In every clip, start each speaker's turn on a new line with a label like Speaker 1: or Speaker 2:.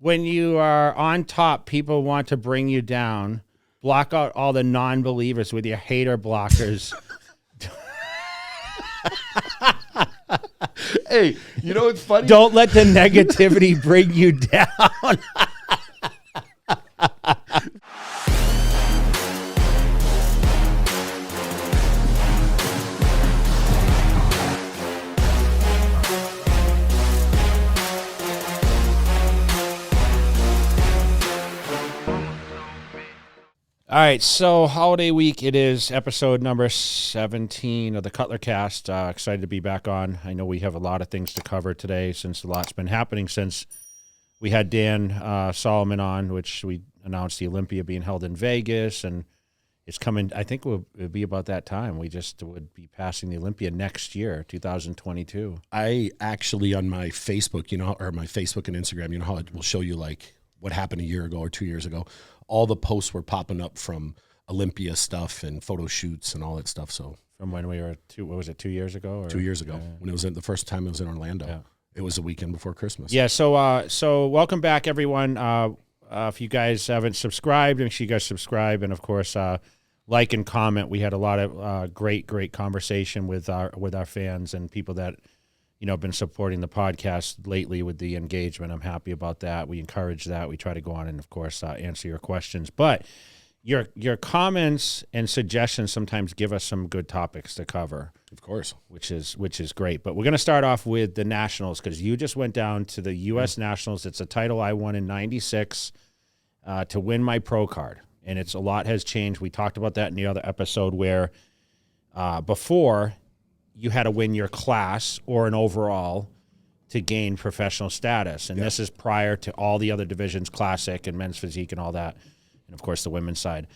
Speaker 1: when you are on top, people want to bring you down. Block out all the non-believers with your hater blockers.
Speaker 2: Hey, you know what's funny?
Speaker 1: Don't let the negativity bring you down. All right, so holiday week it is, episode number 17 of the Cutler Cast. Excited to be back on. I know we have a lot of things to cover today since a lot's been happening since we had Dan Solomon on, which we announced the Olympia being held in Vegas, and it's coming, I think it would be about that time. We just would be passing the Olympia next year, 2022.
Speaker 2: I actually, on my Facebook, or my Facebook and Instagram, you know how it will show you like what happened a year ago or 2 years ago. All the posts were popping up from Olympia stuff and photo shoots and all that stuff. So
Speaker 1: from when we were 2 years ago? Or?
Speaker 2: 2 years ago, when it was the first time it was in Orlando. Yeah. It was the weekend before Christmas.
Speaker 1: Yeah. So welcome back, everyone. If you guys haven't subscribed, make sure you guys subscribe, and of course, like and comment. We had a lot of great conversation with our fans and people that have been supporting the podcast lately with the engagement. I'm happy about that. We encourage that. We try to go on and, of course, answer your questions. But your comments and suggestions sometimes give us some good topics to cover.
Speaker 2: Of course.
Speaker 1: Which is great. But we're going to start off with the Nationals because you just went down to the U.S. Nationals. It's a title I won in 96 to win my pro card. And a lot has changed. We talked about that in the other episode where before – you had to win your class or an overall to gain professional status. And this is prior to all the other divisions, classic and men's physique and all that. And, of course, the women's side.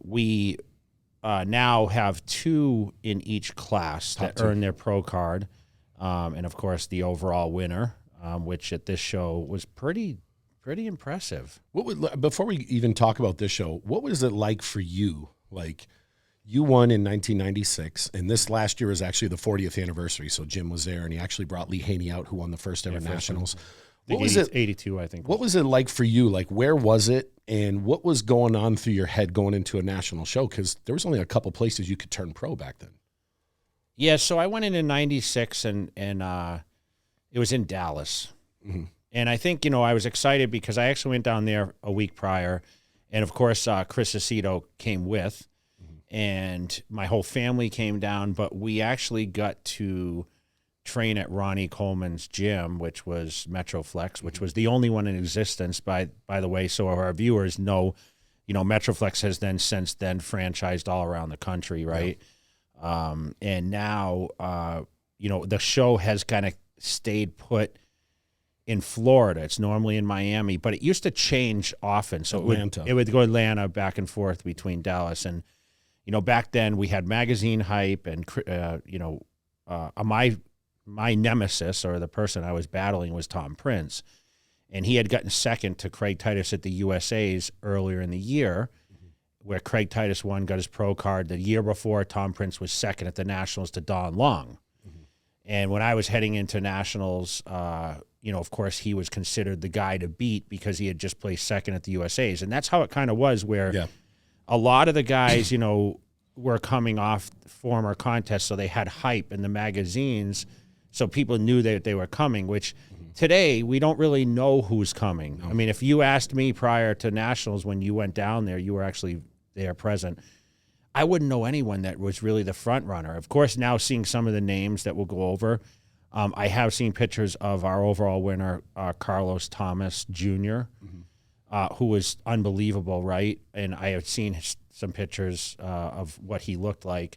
Speaker 1: We now have two in each class that earn their pro card. And, of course, the overall winner, which at this show was pretty impressive.
Speaker 2: Before we even talk about this show, what was it like for you? Like, you won in 1996, and this last year was actually the 40th anniversary, so Jim was there, and he actually brought Lee Haney out, who won the first ever Nationals.
Speaker 1: What was it? 82, I think.
Speaker 2: What was it like for you? Like, where was it, and what was going on through your head going into a national show? Because there was only a couple places you could turn pro back then.
Speaker 1: Yeah, so I went in 96, and it was in Dallas. Mm-hmm. And I think, I was excited because I actually went down there a week prior, and, of course, Chris Aceto came with. And my whole family came down, but we actually got to train at Ronnie Coleman's gym, which was Metroflex, which was the only one in existence, by the way. So our viewers know, Metroflex has since then franchised all around the country, right? Yeah. And now, the show has kind of stayed put in Florida. It's normally in Miami, but it used to change often. So it would go Atlanta back and forth between Dallas and. Back then we had magazine hype and, my nemesis or the person I was battling was Tom Prince. And he had gotten second to Craig Titus at the USA's earlier in the year, where Craig Titus won, got his pro card. The year before, Tom Prince was second at the Nationals to Don Long. Mm-hmm. And when I was heading into Nationals, of course, he was considered the guy to beat because he had just placed second at the USA's. And that's how it kind of was where... Yeah. A lot of the guys, were coming off former contests, so they had hype in the magazines, so people knew that they were coming, which today we don't really know who's coming. No. I mean, if you asked me prior to Nationals when you went down there, you were actually there present, I wouldn't know anyone that was really the front runner. Of course, now seeing some of the names that we'll go over, I have seen pictures of our overall winner, Carlos Thomas Jr., who was unbelievable, right? And I have seen some pictures of what he looked like.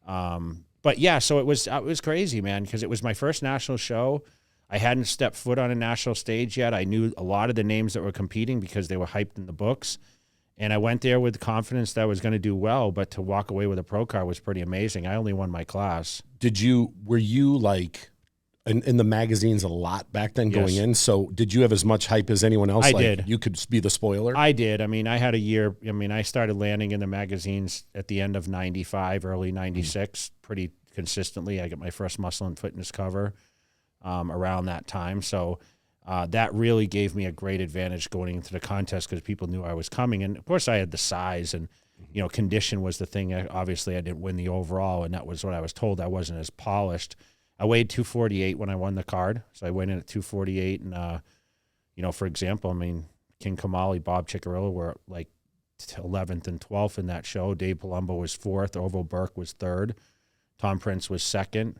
Speaker 1: But yeah, so it was crazy, man, because it was my first national show. I hadn't stepped foot on a national stage yet. I knew a lot of the names that were competing because they were hyped in the books. And I went there with confidence that I was going to do well, but to walk away with a pro card was pretty amazing. I only won my class.
Speaker 2: Were you like... In the magazines a lot back then going in. So did you have as much hype as anyone else?
Speaker 1: I did.
Speaker 2: You could be the spoiler?
Speaker 1: I did. I mean, I had a year. I mean, I started landing in the magazines at the end of 95, early 96, pretty consistently. I got my first Muscle and Fitness cover around that time. So that really gave me a great advantage going into the contest because people knew I was coming. And of course I had the size and, condition was the thing. Obviously I didn't win the overall, and that was what I was told. I wasn't as polished. I weighed 248 when I won the card. So I went in at 248. And, for example, I mean, King Kamali, Bob Ciccarello were like 11th and 12th in that show. Dave Palumbo was 4th. Orville Burke was 3rd. Tom Prince was 2nd.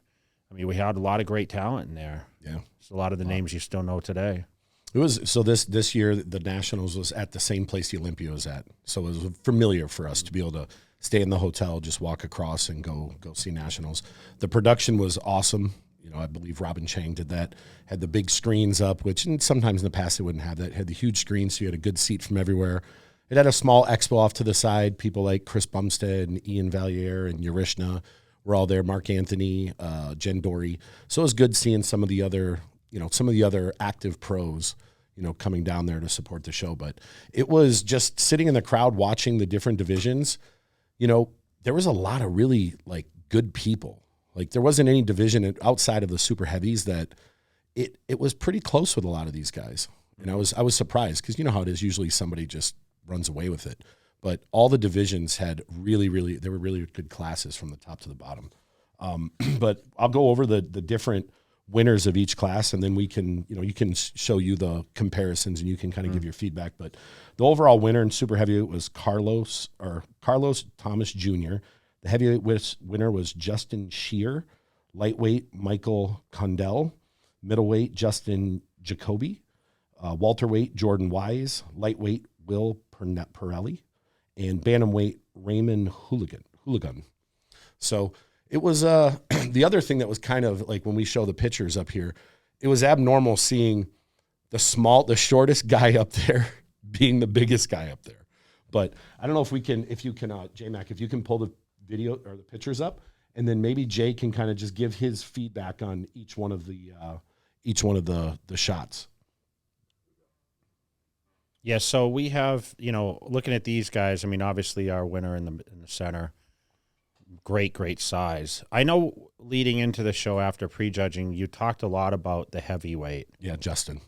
Speaker 1: I mean, we had a lot of great talent in there.
Speaker 2: Yeah.
Speaker 1: So a lot of the names you still know today.
Speaker 2: It was so this year the Nationals was at the same place the Olympia was at, so it was familiar for us to be able to stay in the hotel, just walk across and go see Nationals. The production was awesome. I believe Robin Chang did that. Had the big screens up, which sometimes in the past they wouldn't have that. Had the huge screen, so you had a good seat from everywhere. It had a small expo off to the side. People like Chris Bumstead and Ian Valier and Urishna were all there. Mark Anthony, Jen Dory. So it was good seeing some of the other active pros, coming down there to support the show. But it was just sitting in the crowd watching the different divisions. There was a lot of really like good people. Like there wasn't any division outside of the super heavies that it was pretty close with a lot of these guys. And I was surprised because you know how it is. Usually somebody just runs away with it. But all the divisions had really good classes from the top to the bottom. But I'll go over the different winners of each class, and then we can, you can show you the comparisons and you can kind of give your feedback. But the overall winner in super heavyweight was Carlos Thomas Jr. The heavyweight winner was Justin Shear. Lightweight, Michael Condell. Middleweight, Justin Jacoby. Welterweight, Jordan Wise. Lightweight, Will Pirelli. And bantamweight, Raymond Hooligan. So it was the other thing that was kind of like when we show the pictures up here, it was abnormal seeing the shortest guy up there being the biggest guy up there. But I don't know if you can, J-Mac, if you can pull the video or the pictures up, and then maybe Jay can kind of just give his feedback on each one of the shots.
Speaker 1: Yeah, so we have, looking at these guys, I mean, obviously our winner in the center, great size. I know leading into the show after prejudging, you talked a lot about the heavyweight.
Speaker 2: Yeah, Justin.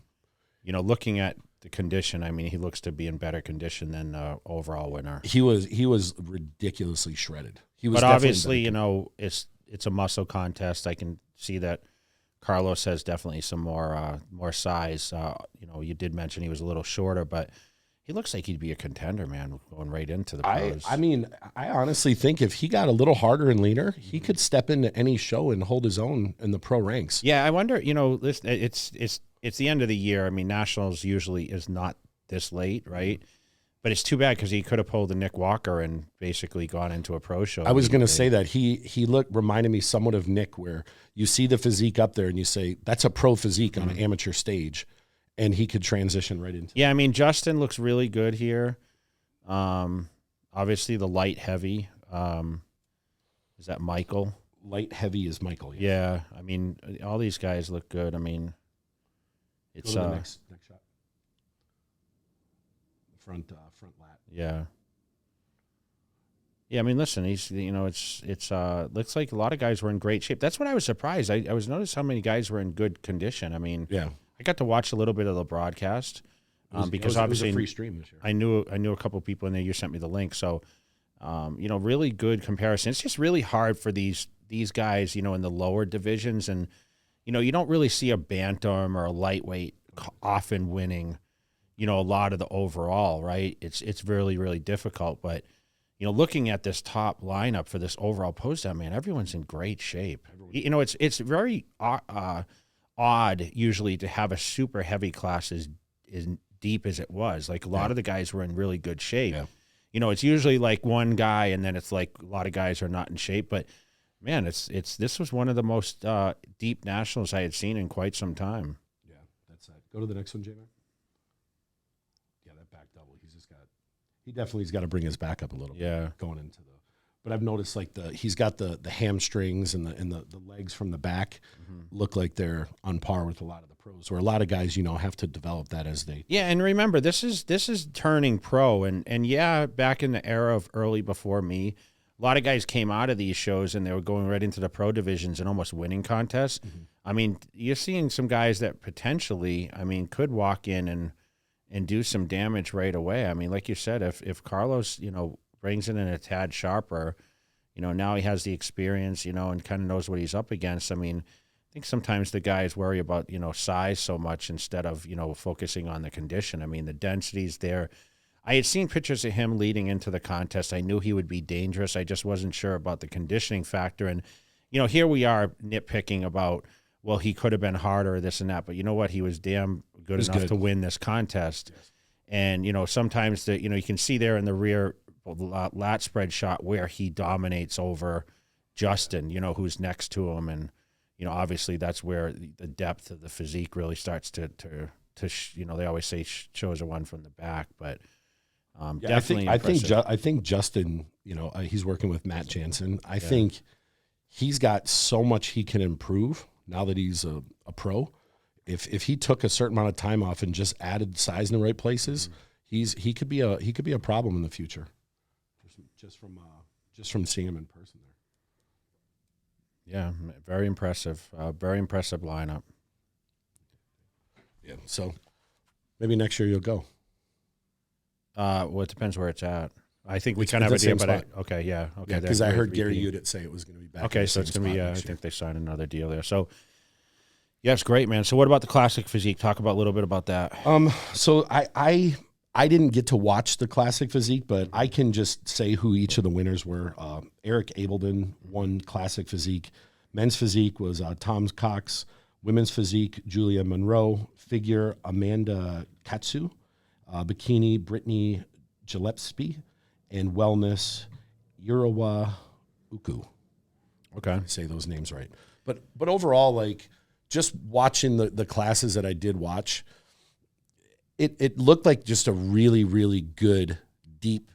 Speaker 1: Looking at the condition, I mean, he looks to be in better condition than the overall winner.
Speaker 2: He was ridiculously shredded.
Speaker 1: But obviously, it's a muscle contest. I can see that Carlos has definitely some more size. You did mention he was a little shorter, but he looks like he'd be a contender, man, going right into the pros.
Speaker 2: I mean, I honestly think if he got a little harder and leaner, he could step into any show and hold his own in the pro ranks.
Speaker 1: Yeah, I wonder, it's the end of the year. I mean, Nationals usually is not this late, right? But it's too bad because he could have pulled a Nick Walker and basically gone into a pro show.
Speaker 2: I was going to say that he reminded me somewhat of Nick, where you see the physique up there and you say, that's a pro physique on an amateur stage. And he could transition right into.
Speaker 1: Yeah, I mean, Justin looks really good here. Obviously, the light heavy. Is that Michael?
Speaker 2: Light heavy is Michael. Yes.
Speaker 1: Yeah, I mean, all these guys look good. I mean, it's
Speaker 2: go to the next shot. Front lat.
Speaker 1: Yeah. Yeah, I mean, listen, he's it's looks like a lot of guys were in great shape. That's what I was surprised. I was noticed how many guys were in good condition. I mean,
Speaker 2: yeah.
Speaker 1: I got to watch a little bit of the broadcast because obviously
Speaker 2: it was a free stream this year.
Speaker 1: I knew a couple of people in there. You sent me the link, so really good comparison. It's just really hard for these guys, in the lower divisions, and you don't really see a bantam or a lightweight often winning, a lot of the overall, right? It's really, really difficult, but looking at this top lineup for this overall pose down, man, everyone's in great shape. It's very odd usually to have a super heavy class as deep as it was. Like a lot of the guys were in really good shape. Yeah. It's usually like one guy and then it's like a lot of guys are not in shape, but man, this was one of the most deep nationals I had seen in quite some time.
Speaker 2: Yeah, that's it. Go to the next one, J-Mac. Yeah, that back double. He definitely's got to bring his back up a little bit going into the. But I've noticed like he's got the hamstrings and the legs from the back look like they're on par with a lot of the pros. Or a lot of guys, have to develop that as they.
Speaker 1: Yeah, and remember this is turning pro, and yeah, back in the era of early before me, a lot of guys came out of these shows and they were going right into the pro divisions and almost winning contests. I mean, you're seeing some guys that potentially, I mean, could walk in and do some damage right away. I mean, like you said, if Carlos, brings in a tad sharper, now he has the experience, and kind of knows what he's up against. I mean, I think sometimes the guys worry about, size so much instead of, focusing on the condition. I mean, the density's there. I had seen pictures of him leading into the contest. I knew he would be dangerous. I just wasn't sure about the conditioning factor. And, here we are nitpicking about, well, he could have been harder, this and that. But you know what? He was damn good enough to win this contest. Yes. And, sometimes, you can see there in the rear lat spread shot where he dominates over Justin, who's next to him. And, obviously that's where the depth of the physique really starts to they always say shows a one from the back. But definitely
Speaker 2: I think Justin, he's working with Matt Jansen. I think he's got so much he can improve now that he's a pro. If he took a certain amount of time off and just added size in the right places, he could be a problem in the future. Just from seeing him in person there.
Speaker 1: Yeah, very impressive. Very impressive lineup.
Speaker 2: Yeah, so maybe next year you'll go.
Speaker 1: Well, it depends where it's at. I think we kind of have a deal, but okay.
Speaker 2: Because I heard Gary Udit say it was going to be back.
Speaker 1: Okay, so it's going to be. I think they signed another deal there. So, yeah, it's great, man. So, what about the classic physique? Talk about a little bit about that.
Speaker 2: So I didn't get to watch the classic physique, but I can just say who each of the winners were. Eric Abelden won classic physique. Men's physique was Tom Cox. Women's physique, Julia Monroe. Figure, Amanda Katsu. Bikini, Brittany Gillespie. And wellness, Urawa Uku.
Speaker 1: Okay.
Speaker 2: I say those names right. But overall, like, just watching the classes that I did watch, it looked like just a really, really good, deep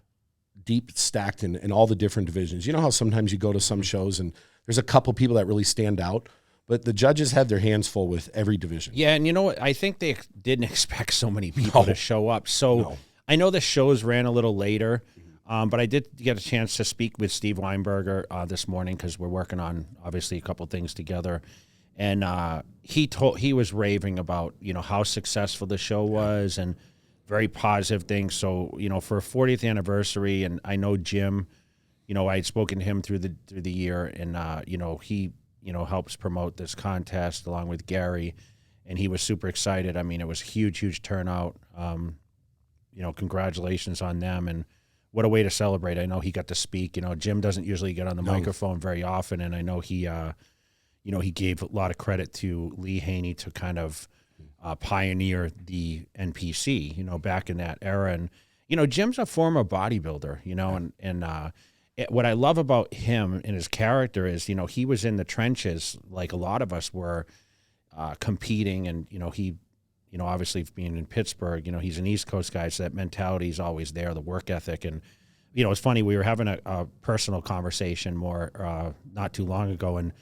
Speaker 2: stacked in all the different divisions. You know how sometimes you go to some shows and there's a couple people that really stand out, but the judges had their hands full with every division.
Speaker 1: Yeah, and you know what? I think they didn't expect so many people to show up. So I know the shows ran a little later, but I did get a chance to speak with Steve Weinberger this morning because we're working on, obviously, a couple things together. And he was raving about, how successful the show was and very positive things. So, for a 40th anniversary, and I know Jim, I had spoken to him through the year, and, he, helps promote this contest along with Gary, and he was super excited. I mean, it was a huge turnout. Congratulations on them, and what a way to celebrate. I know he got to speak. Jim doesn't usually get on the microphone very often, and I know he gave a lot of credit to Lee Haney to kind of pioneer the NPC, back in that era. And, Jim's a former bodybuilder, and what I love about him and his character is, he was in the trenches like a lot of us were competing. And, he, obviously being in Pittsburgh, he's an East Coast guy, so that mentality is always there, the work ethic. And, it's funny, we were having a personal conversation not too long ago, and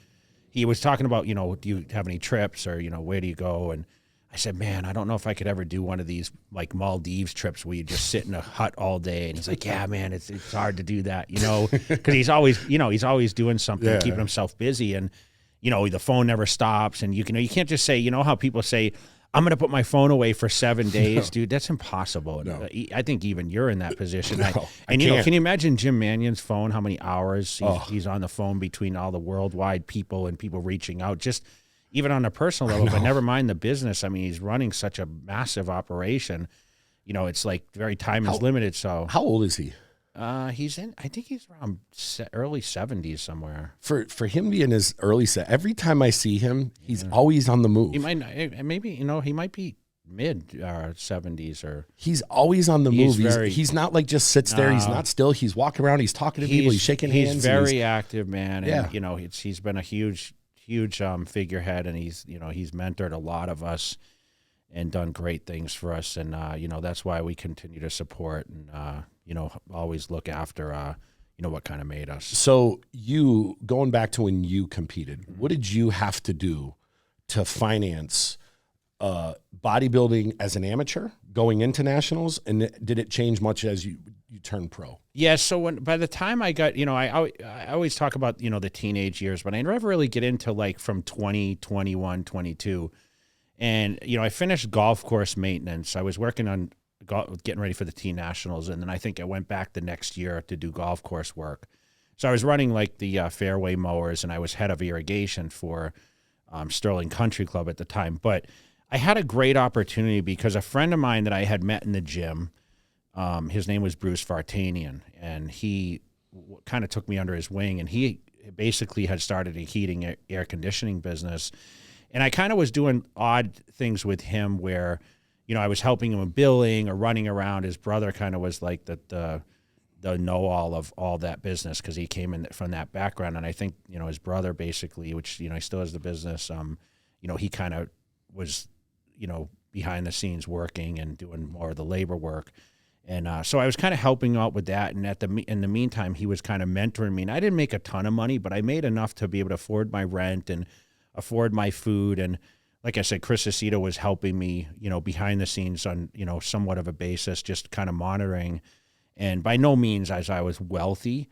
Speaker 1: he was talking about, do you have any trips or, where do you go? And I said, man, I don't know if I could ever do one of these like Maldives trips where you just sit in a hut all day. And he's like, yeah, man, it's hard to do that, because he's always doing something, keeping himself busy. And, the phone never stops. And you can't just say, how people say, I'm going to put my phone away for 7 days, dude. That's impossible. No. I think even you're in that position. Can you imagine Jim Mannion's phone? How many hours he's on the phone between all the worldwide people and people reaching out, just even on a personal level. But never mind the business. I mean, he's running such a massive operation. It's like very time is limited. So
Speaker 2: how old is he?
Speaker 1: I think he's around early 70s somewhere.
Speaker 2: For him being his early every time I see him, he's always on the move.
Speaker 1: He might, maybe, he might be mid 70s or.
Speaker 2: He's always on the move. He's not like just sits there. He's not still. He's walking around. He's talking to people. He's shaking hands.
Speaker 1: He's very active, man. And, he's been a huge figurehead, and he's mentored a lot of us and done great things for us. And, that's why we continue to support and, always look after, what kind of made us.
Speaker 2: So you, going back to when you competed, what did you have to do to finance bodybuilding as an amateur going into nationals? And did it change much as you turned pro?
Speaker 1: Yeah, so by the time I got, I always talk about, the teenage years, but I never really get into like from 20, 21, 22. And, I finished golf course maintenance. I was working on getting ready for the NPC Nationals, and then I think I went back the next year to do golf course work. So I was running like the fairway mowers, and I was head of irrigation for Sterling Country Club at the time. But I had a great opportunity because a friend of mine that I had met in the gym, his name was Bruce Vartanian, and he kind of took me under his wing, and he basically had started a heating air conditioning business. And I kind of was doing odd things with him where, I was helping him with billing or running around. His brother kind of was like the know-all of all that business because he came in from that background. And I think, his brother basically, which, he still has the business, he kind of was, behind the scenes working and doing more of the labor work. And so I was kind of helping out with that. And in the meantime, he was kind of mentoring me. And I didn't make a ton of money, but I made enough to be able to afford my rent and afford my food. And like I said, Chris Aceto was helping me, behind the scenes on, somewhat of a basis, just kind of monitoring. And by no means as I was wealthy,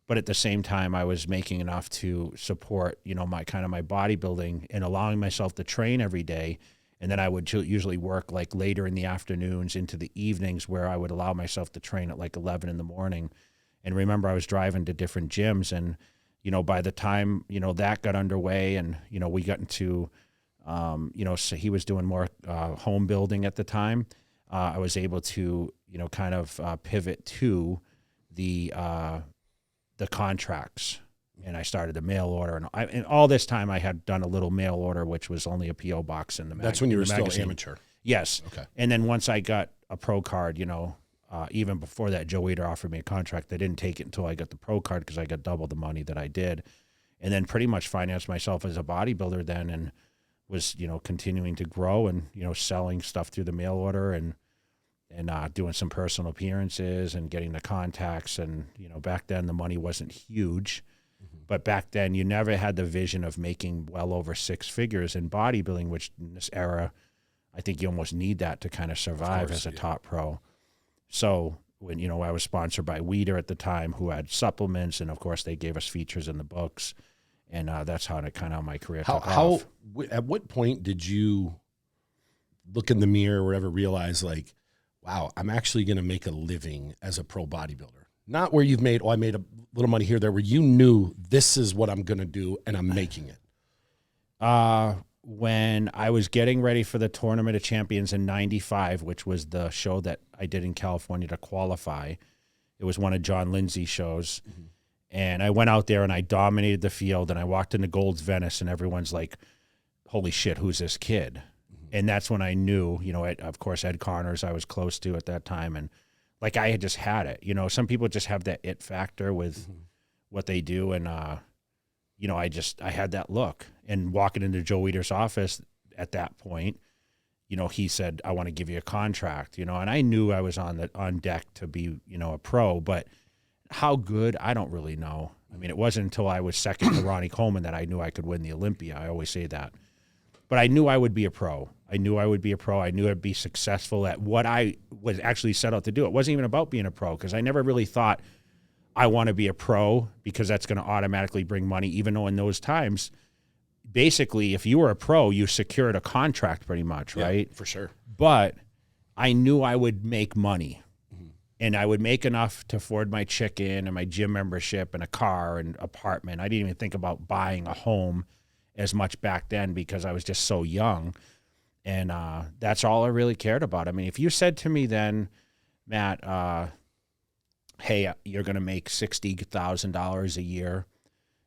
Speaker 1: but at the same time, I was making enough to support, my bodybuilding and allowing myself to train every day. And then I would usually work like later in the afternoons into the evenings where I would allow myself to train at like 11 in the morning. And remember, I was driving to different gyms, and, by the time, that got underway and, we got into, so he was doing more home building at the time. I was able to, pivot to the contracts, and I started a mail order. And all this time I had done a little mail order, which was only a P.O. box in the magazine.
Speaker 2: That's when you were still amateur.
Speaker 1: Yes.
Speaker 2: Okay.
Speaker 1: And then once I got a pro card, even before that, Joe Weider offered me a contract. I didn't take it until I got the pro card because I got double the money that I did. And then pretty much financed myself as a bodybuilder then, and was, continuing to grow and, selling stuff through the mail order and doing some personal appearances and getting the contacts. And, back then the money wasn't huge, but back then you never had the vision of making well over six figures in bodybuilding, which in this era, I think you almost need that to kind of survive as a top pro. So when, I was sponsored by Weider at the time, who had supplements, and of course they gave us features in the books. And that's how my career took off.
Speaker 2: At what point did you look in the mirror or ever realize like, wow, I'm actually going to make a living as a pro bodybuilder? Not where you've made, I made a little money here, there, where you knew this is what I'm going to do and I'm making it.
Speaker 1: When I was getting ready for the Tournament of Champions in 95, which was the show that I did in California to qualify. It was one of John Lindsay's shows. Mm-hmm. And I went out there and I dominated the field, and I walked into Gold's Venice, and everyone's like, holy shit, who's this kid? Mm-hmm. And that's when I knew, of course, Ed Connors I was close to at that time. And like I had just had it. Some people just have that it factor with what they do. And, I had that look. And walking into Joe Weider's office at that point, he said, I want to give you a contract, and I knew I was on deck to be, a pro, but how good, I don't really know. I mean, it wasn't until I was second to Ronnie Coleman that I knew I could win the Olympia. I always say that. But I knew I would be a pro. I knew I'd be successful at what I was actually set out to do. It wasn't even about being a pro, because I never really thought I want to be a pro because that's going to automatically bring money, even though in those times, basically, if you were a pro, you secured a contract pretty much, right?
Speaker 2: For sure.
Speaker 1: But I knew I would make money. And I would make enough to afford my chicken and my gym membership and a car and apartment. I didn't even think about buying a home as much back then because I was just so young. And that's all I really cared about. I mean, if you said to me then, Matt, hey, you're going to make $60,000 a year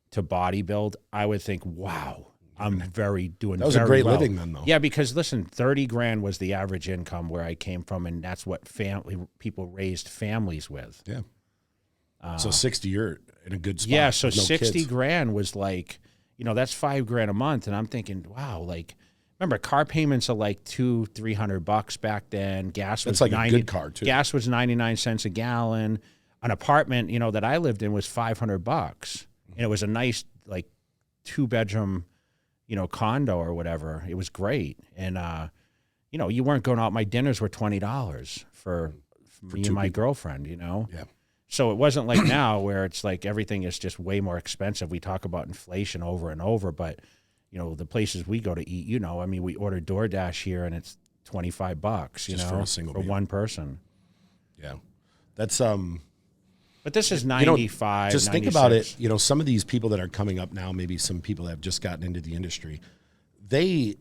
Speaker 1: to bodybuild, I would think, wow, I'm doing very well.
Speaker 2: That was a great living then, though.
Speaker 1: Yeah, because listen, 30 grand was the average income where I came from, and that's what people raised families with.
Speaker 2: Yeah. So 60, you're in a good spot.
Speaker 1: Yeah, so 60 grand was like, that's $5,000 a month, and I'm thinking, wow, like, remember, car payments are like $200-300 back then. Gas was
Speaker 2: that's like a good car too.
Speaker 1: Gas was 99 cents a gallon. An apartment, that I lived in was $500, and it was a nice like 2-bedroom, condo or whatever. It was great, and you weren't going out. My dinners were $20 for me and my girlfriend, you know?
Speaker 2: Yeah.
Speaker 1: So it wasn't like now where it's like everything is just way more expensive. We talk about inflation over and over, but you know, the places we go to eat, you know, I mean, we order DoorDash here and it's $25, you
Speaker 2: Just
Speaker 1: know,
Speaker 2: for a single meal.
Speaker 1: one person.
Speaker 2: Yeah. That's,
Speaker 1: But this is 95,
Speaker 2: just
Speaker 1: 96.
Speaker 2: think about it. You know, some of these people that are coming up now, maybe some people that have just gotten into the industry, they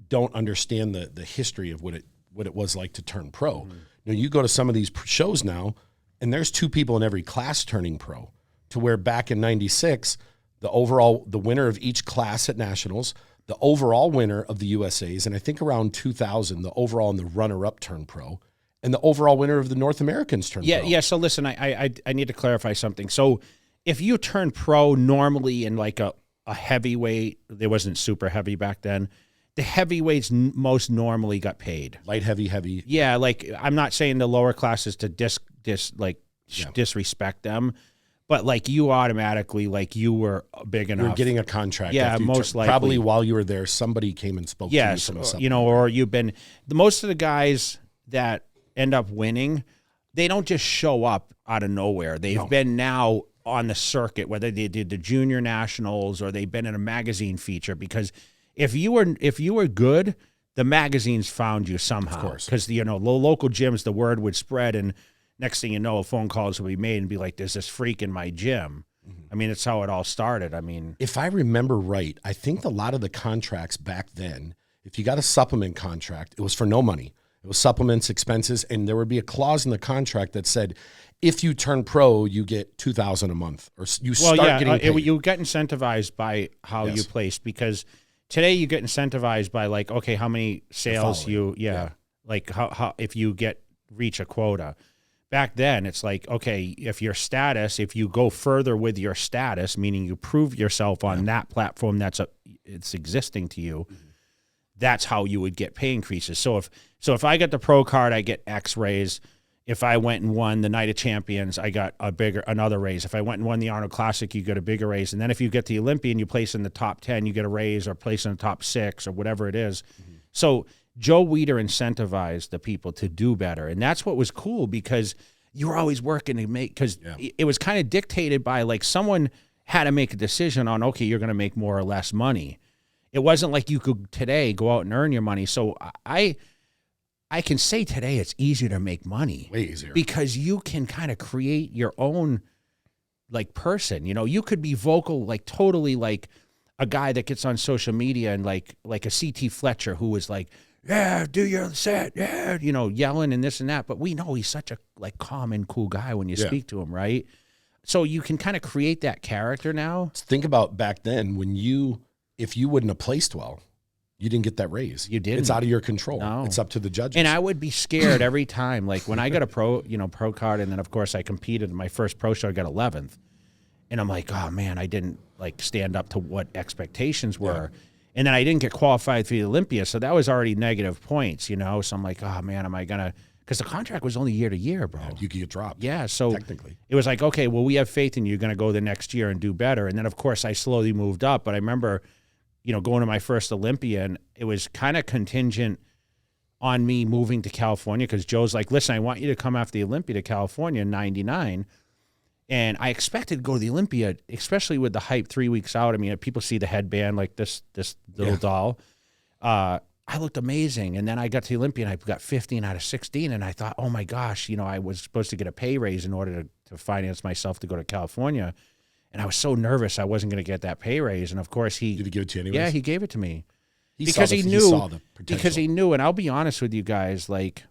Speaker 2: don't understand the history of what it was like to turn pro.
Speaker 1: Mm-hmm.
Speaker 2: You know, you go to some of these shows now, and there's 2 people in every class turning pro, to where back in 96, the winner of each class at Nationals, the overall winner of the USAs, and I think around 2000, the overall and the runner-up turned pro, and the overall winner of the North Americans turned pro.
Speaker 1: Yeah. So listen, I need to clarify something. So if you turn pro normally in like a heavyweight, there wasn't super heavy back then, the heavyweights most normally got paid.
Speaker 2: Light, heavy.
Speaker 1: Yeah, like I'm not saying the lower classes to disrespect them, but like you automatically, like you were big enough.
Speaker 2: You're getting a contract.
Speaker 1: Yeah,
Speaker 2: after
Speaker 1: most likely.
Speaker 2: Probably while you were there, somebody came and spoke to you from something.
Speaker 1: You know, or you've been most of the guys that end up winning, they don't just show up out of nowhere. They've been now on the circuit, whether they did the junior nationals or they've been in a magazine feature, because if you were good, the magazines found you somehow.
Speaker 2: Of course.
Speaker 1: Because, you know, the local gyms, the word would spread, and next thing you know, phone calls would be made and be like, there's this freak in my gym. Mm-hmm. I mean, it's how it all started. I mean,
Speaker 2: if I remember right, I think a lot of the contracts back then, if you got a supplement contract, it was for no money. It was supplements, expenses, and there would be a clause in the contract that said, if you turn pro, you get $2,000 a month, or you start getting paid.
Speaker 1: You get incentivized by how you placed, because today you get incentivized by like, okay, how many sales like how if you reach a quota. Back then, it's like, okay, if you go further with your status, meaning you prove yourself on that platform it's existing to you, that's how you would get pay increases. So if I get the pro card, I get X raise. If I went and won the Night of Champions, I got another raise. If I went and won the Arnold Classic, you get a bigger raise. And then if you get the Olympian, you place in the top 10, you get a raise, or place in the top 6 or whatever it is. Mm-hmm. So Joe Weider incentivized the people to do better. And that's what was cool, because you were always working to make, because it was kind of dictated by like someone had to make a decision on, okay, you're going to make more or less money. It wasn't like you could today go out and earn your money. So I can say today it's easier to make money.
Speaker 2: Way easier.
Speaker 1: Because you can kind of create your own like person. You know, you could be vocal, like totally like a guy that gets on social media and like a CT Fletcher who is like, yeah, do your set, yeah, you know, yelling and this and that. But we know he's such a like calm and cool guy when you speak to him, right? So you can kind of create that character now.
Speaker 2: Think about back then when if you wouldn't have placed well, you didn't get that raise.
Speaker 1: You didn't.
Speaker 2: It's out of your control.
Speaker 1: No.
Speaker 2: It's up to the judges.
Speaker 1: And I would be scared every time. Like when I got a pro card, and then of course I competed in my first pro show, I got 11th. And I'm like, oh man, I didn't like stand up to what expectations were. Yeah. And then I didn't get qualified for the Olympia. So that was already negative points, you know? So I'm like, oh man, am I going to, because the contract was only year to year, bro.
Speaker 2: Yeah, you could get dropped.
Speaker 1: Yeah. So
Speaker 2: technically
Speaker 1: it was like, okay, well, we have faith in you. You're going to go the next year and do better. And then of course I slowly moved up. But I remember, you know, going to my first Olympia, and it was kind of contingent on me moving to California, because Joe's like, listen, I want you to come after the Olympia to California in 99. And I expected to go to the Olympia, especially with the hype 3 weeks out. I mean, people see the headband, like this little doll. I looked amazing. And then I got to the Olympia and I got 15 out of 16. And I thought, oh my gosh, you know, I was supposed to get a pay raise in order to finance myself to go to California. And I was so nervous I wasn't going to get that pay raise. And of course did
Speaker 2: he give it to you anyways?
Speaker 1: Yeah, he gave it to me.
Speaker 2: He saw the potential.
Speaker 1: Because he knew. And I'll be honest with you guys, like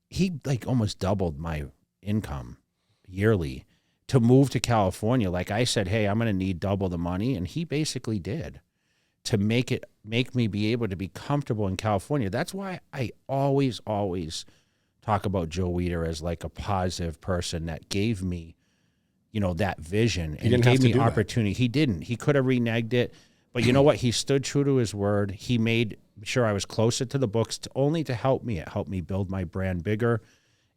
Speaker 1: he like almost doubled my income yearly to move to California. Like I said, hey, I'm going to need double the money. And he basically did, to make me be able to be comfortable in California. That's why I always talk about Joe Weider as like a positive person that gave me, you know, that vision and gave me opportunity. He didn't. He could have reneged it. But you know what? He stood true to his word. He made sure I was closer to the books only to help me. It helped me build my brand bigger.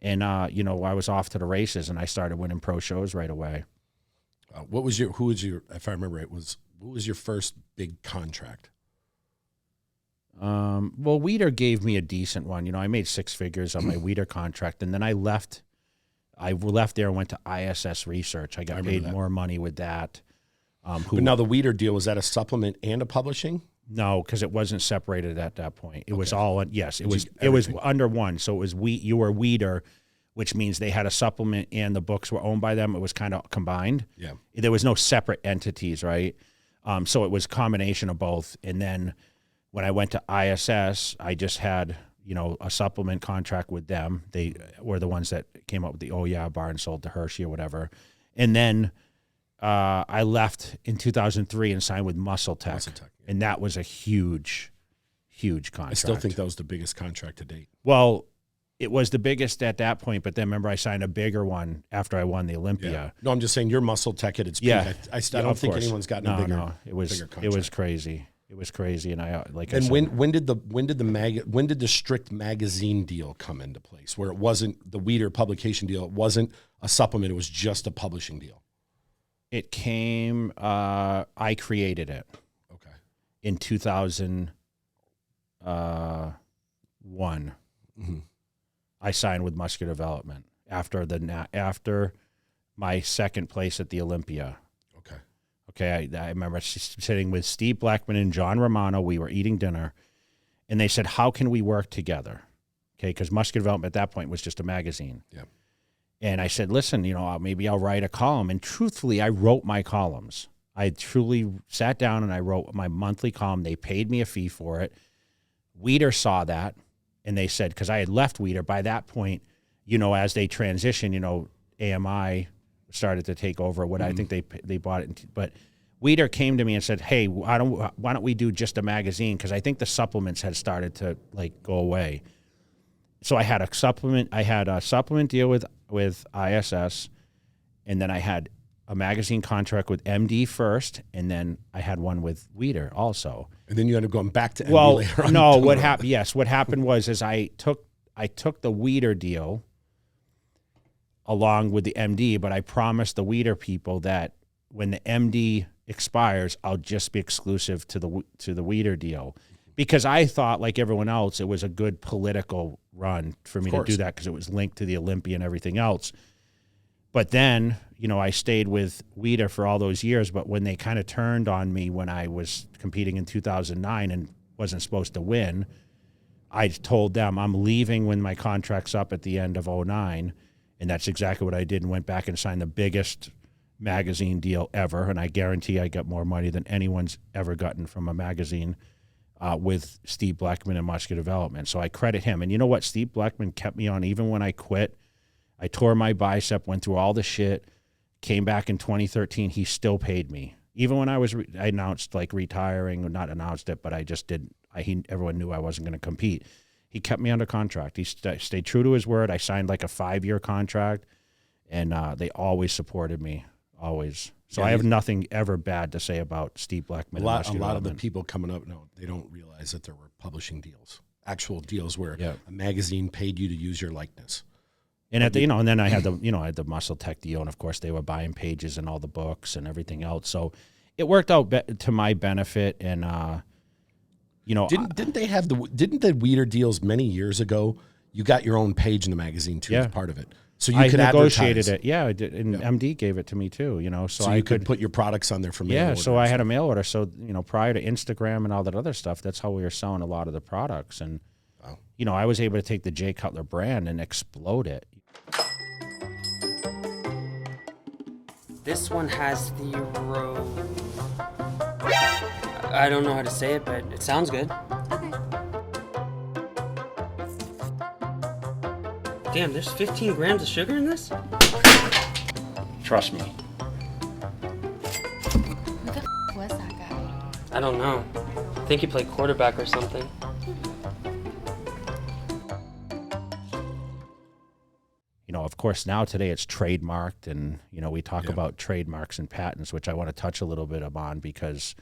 Speaker 1: And, you know, I was off to the races and I started winning pro shows right away.
Speaker 2: Who was your, if I remember right, what was your first big contract?
Speaker 1: Well, Weider gave me a decent one. You know, I made 6 figures on my Weider contract, and then I left there and went to ISS Research. I got paid more money with that.
Speaker 2: But now the Weider deal, was that a supplement and a publishing?
Speaker 1: No, because it wasn't separated at that point. It was all, yes, it was under one. So it was you were Weider, which means they had a supplement and the books were owned by them. It was kind of combined.
Speaker 2: Yeah.
Speaker 1: There was no separate entities, right? So it was a combination of both. And then when I went to ISS, I just had, you know, a supplement contract with them. They were the ones that came up with the Oh Yeah bar and sold to Hershey or whatever. And then I left in 2003 and signed with Muscle Tech. And that was a huge, huge contract.
Speaker 2: I still think that was the biggest contract to date.
Speaker 1: Well, it was the biggest at that point, but then remember I signed a bigger one after I won the Olympia.
Speaker 2: Yeah. No, I'm just saying your Muscle Tech at its peak.
Speaker 1: Yeah.
Speaker 2: I don't think anyone's gotten a bigger contract.
Speaker 1: It was crazy. It was crazy, and
Speaker 2: when did the strict magazine deal come into place, where it wasn't the Weider publication deal, it wasn't a supplement, it was just a publishing deal?
Speaker 1: It came. I created it.
Speaker 2: Okay.
Speaker 1: In 2001, I signed with Muscular Development after my second place at the Olympia. Okay, I remember sitting with Steve Blackman and John Romano. We were eating dinner, and they said, how can we work together? Okay, because Muscular Development at that point was just a magazine.
Speaker 2: Yeah.
Speaker 1: And I said, listen, you know, maybe I'll write a column. And truthfully, I wrote my columns. I truly sat down and I wrote my monthly column. They paid me a fee for it. Weider saw that, and they said, because I had left Weider by that point, you know, as they transitioned, you know, AMI started to take over. I think they bought it, but Weider came to me and said, "Hey, why don't we do just a magazine?" Because I think the supplements had started to like go away. So I had a supplement. I had a supplement deal with ISS, and then I had a magazine contract with MD first, and then I had one with Weider also.
Speaker 2: And then you ended up going back to MD later on.
Speaker 1: No, what happened? Yes, what happened was I took the Weider deal along with the MD, but I promised the Weider people that when the MD expires, I'll just be exclusive to the Weider deal, because I thought, like everyone else, it was a good political run for me to do that because it was linked to the Olympia and everything else. But then, you know, I stayed with Weider for all those years, but when they kind of turned on me when I was competing in 2009 and wasn't supposed to win, I told them I'm leaving when my contract's up at the end of 2009. And that's exactly what I did, and went back and signed the biggest magazine deal ever. And I guarantee I got more money than anyone's ever gotten from a magazine with Steve Blackman and Muscular Development. So I credit him. And you know what? Steve Blackman kept me on even when I quit. I tore my bicep, went through all the shit, came back in 2013. He still paid me. Even when I announced like retiring, or not announced it, but I just did. Everyone knew I wasn't going to compete. He kept me under contract. He stayed true to his word. I signed like a 5-year contract, and they always supported me, always. So I have nothing ever bad to say about Steve Blackman.
Speaker 2: A lot of the people coming up, no, they don't realize that there were publishing deals, actual deals where a magazine paid you to use your likeness.
Speaker 1: And and then I had the Muscle Tech deal, and of course they were buying pages and all the books and everything else. So it worked out to my benefit, and
Speaker 2: didn't the Weider deals many years ago? You got your own page in the magazine too as part of it, so you could
Speaker 1: negotiated
Speaker 2: advertise.
Speaker 1: it. Yeah, I did, and MD gave it to me too. You know, so I
Speaker 2: could put your products on there for mail order.
Speaker 1: So I had a mail order. So prior to Instagram and all that other stuff, that's how we were selling a lot of the products. And I was able to take the Jay Cutler brand and explode it.
Speaker 3: This one has the I don't know how to say it, but it sounds good.
Speaker 4: Okay.
Speaker 3: Damn, there's 15 grams of sugar in this?
Speaker 1: Trust me.
Speaker 4: Who the was that guy?
Speaker 3: I don't know. I think he played quarterback or something.
Speaker 1: Of course, now today it's trademarked, and we talk about trademarks and patents, which I want to touch a little bit on because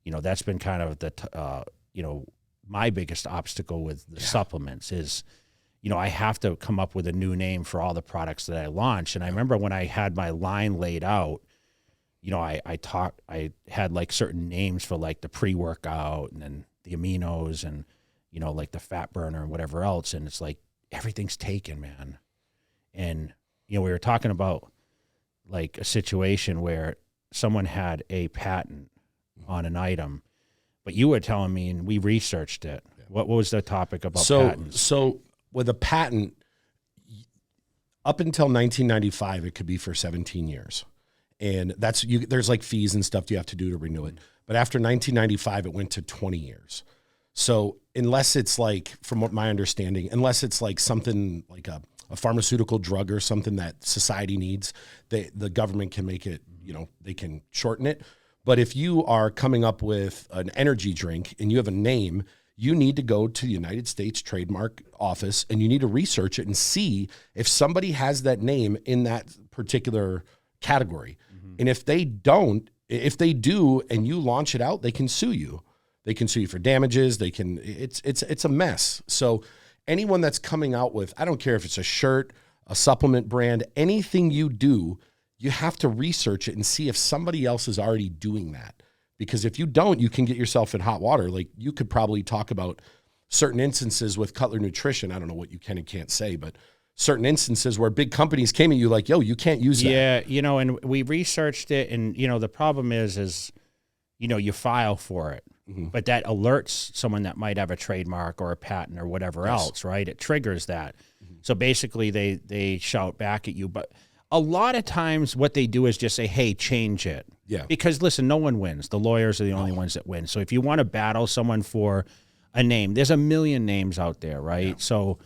Speaker 1: that's been kind of the my biggest obstacle with the supplements is I have to come up with a new name for all the products that I launch. And I remember when I had my line laid out, I had like certain names for like the pre-workout and then the aminos and, like the fat burner and whatever else. And it's like, everything's taken, man. And, we were talking about like a situation where someone had a patent on an item, but you were telling me, and we researched it. Yeah. What was the topic about patents?
Speaker 2: So with a patent, up until 1995, it could be for 17 years. And there's like fees and stuff you have to do to renew it. But after 1995, it went to 20 years. So unless it's like, from what my understanding, unless it's like something like a pharmaceutical drug or something that society needs, the government can make it, they can shorten it. But if you are coming up with an energy drink and you have a name, you need to go to the United States Trademark Office and you need to research it and see if somebody has that name in that particular category. Mm-hmm. And if they do and you launch it out, they can sue you. They can sue you for damages. It's a mess. So anyone that's coming out with, I don't care if it's a shirt, a supplement brand, anything you do, you have to research it and see if somebody else is already doing that. Because if you don't, you can get yourself in hot water. Like, you could probably talk about certain instances with Cutler Nutrition. I don't know what you can and can't say, but certain instances where big companies came at you like, yo, you can't use that.
Speaker 1: Yeah, and we researched it, and, the problem is, you file for it. Mm-hmm. But that alerts someone that might have a trademark or a patent or whatever else, right? It triggers that. Mm-hmm. So basically they shout back at you. But a lot of times what they do is just say, hey, change it.
Speaker 2: Yeah.
Speaker 1: Because, listen, no one wins. The lawyers are the only ones that win. So if you want to battle someone for a name, there's a million names out there, right? Yeah. So,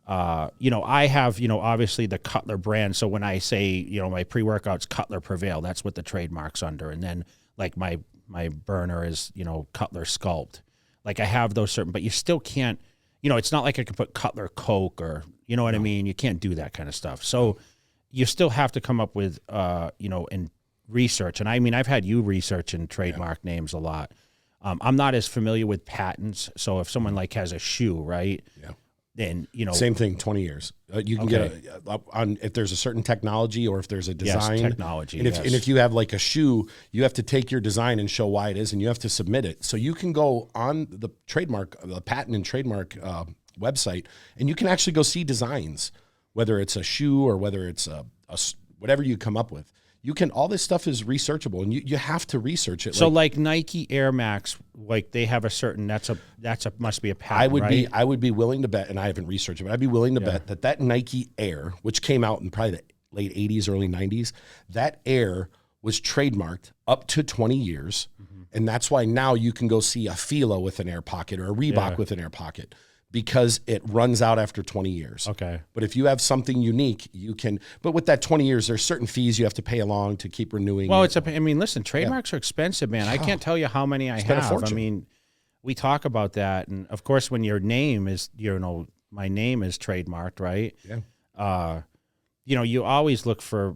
Speaker 1: I have, obviously the Cutler brand. So when I say, my pre-workout's Cutler Prevail, that's what the trademark's under. And then, like, my burner is, Cutler Sculpt. Like, I have those certain, but you still can't, it's not like I can put Cutler Coke or, you know what I mean? You can't do that kind of stuff. So you still have to come up with, and research. And I mean, I've had you research and trademark names a lot. I'm not as familiar with patents. So if someone like has a shoe, right? Yeah. Then,
Speaker 2: same thing, 20 years. You can get on if there's a certain technology or if there's a design.
Speaker 1: Yes, technology.
Speaker 2: And if you have like a shoe, you have to take your design and show why it is, and you have to submit it. So you can go on the patent and trademark website, and you can actually go see designs, whether it's a shoe or whether it's a whatever you come up with. All this stuff is researchable, and you have to research it.
Speaker 1: So like Nike Air Max, like they have a certain, must be a patent,
Speaker 2: I would be willing to bet, and I haven't researched it, but I'd be willing to bet that Nike Air, which came out in probably the late 80s, early 90s, that Air was trademarked up to 20 years. Mm-hmm. And that's why now you can go see a Fila with an air pocket or a Reebok with an air pocket, because it runs out after 20 years.
Speaker 1: Okay.
Speaker 2: But if you have something unique, you can, but with that 20 years, there's certain fees you have to pay along to keep renewing.
Speaker 1: Well, listen, trademarks are expensive, man. I can't tell you how many I have. I mean, we talk about that. And of course, when your name is, my name is trademarked, right?
Speaker 2: Yeah.
Speaker 1: You always look for,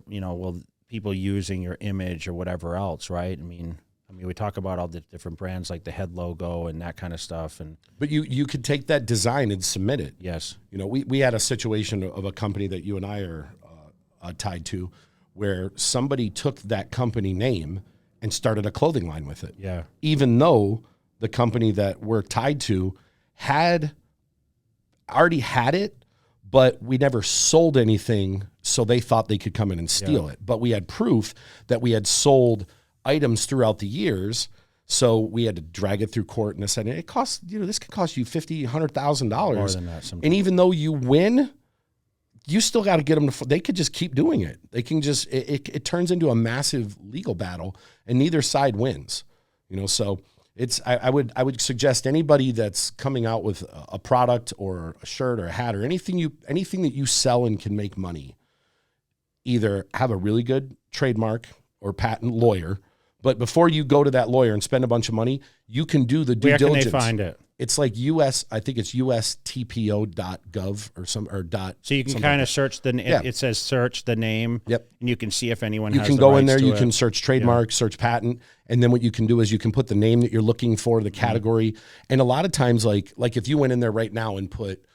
Speaker 1: people using your image or whatever else, right? I mean, we talk about all the different brands like the head logo and that kind of stuff.
Speaker 2: But you could take that design and submit it.
Speaker 1: Yes.
Speaker 2: We had a situation of a company that you and I are tied to, where somebody took that company name and started a clothing line with it.
Speaker 1: Yeah.
Speaker 2: Even though the company that we're tied to already had it, but we never sold anything, so they thought they could come in and steal it. But we had proof that we had sold items throughout the years, so we had to drag it through court, and it costs, this could cost you $50,000, $100,000
Speaker 1: more than that sometimes.
Speaker 2: And even though you win, you still got to get them they could just keep doing it. They can just it turns into a massive legal battle, and neither side wins. So it's I would suggest anybody that's coming out with a product or a shirt or a hat or anything that you sell and can make money, either have a really good trademark or patent lawyer. But before you go to that lawyer and spend a bunch of money, you can do the due diligence.
Speaker 1: Where can they find it?
Speaker 2: It's like I think it's USTPO.gov or dot.
Speaker 1: So you can kind of search it says search the name.
Speaker 2: Yep.
Speaker 1: And you can see if anyone has
Speaker 2: the rights to it. You can go in there, you can search trademark, search patent, and then what you can do is you can put the name that you're looking for, the category. Mm-hmm. And a lot of times, like if you went in there right now and put,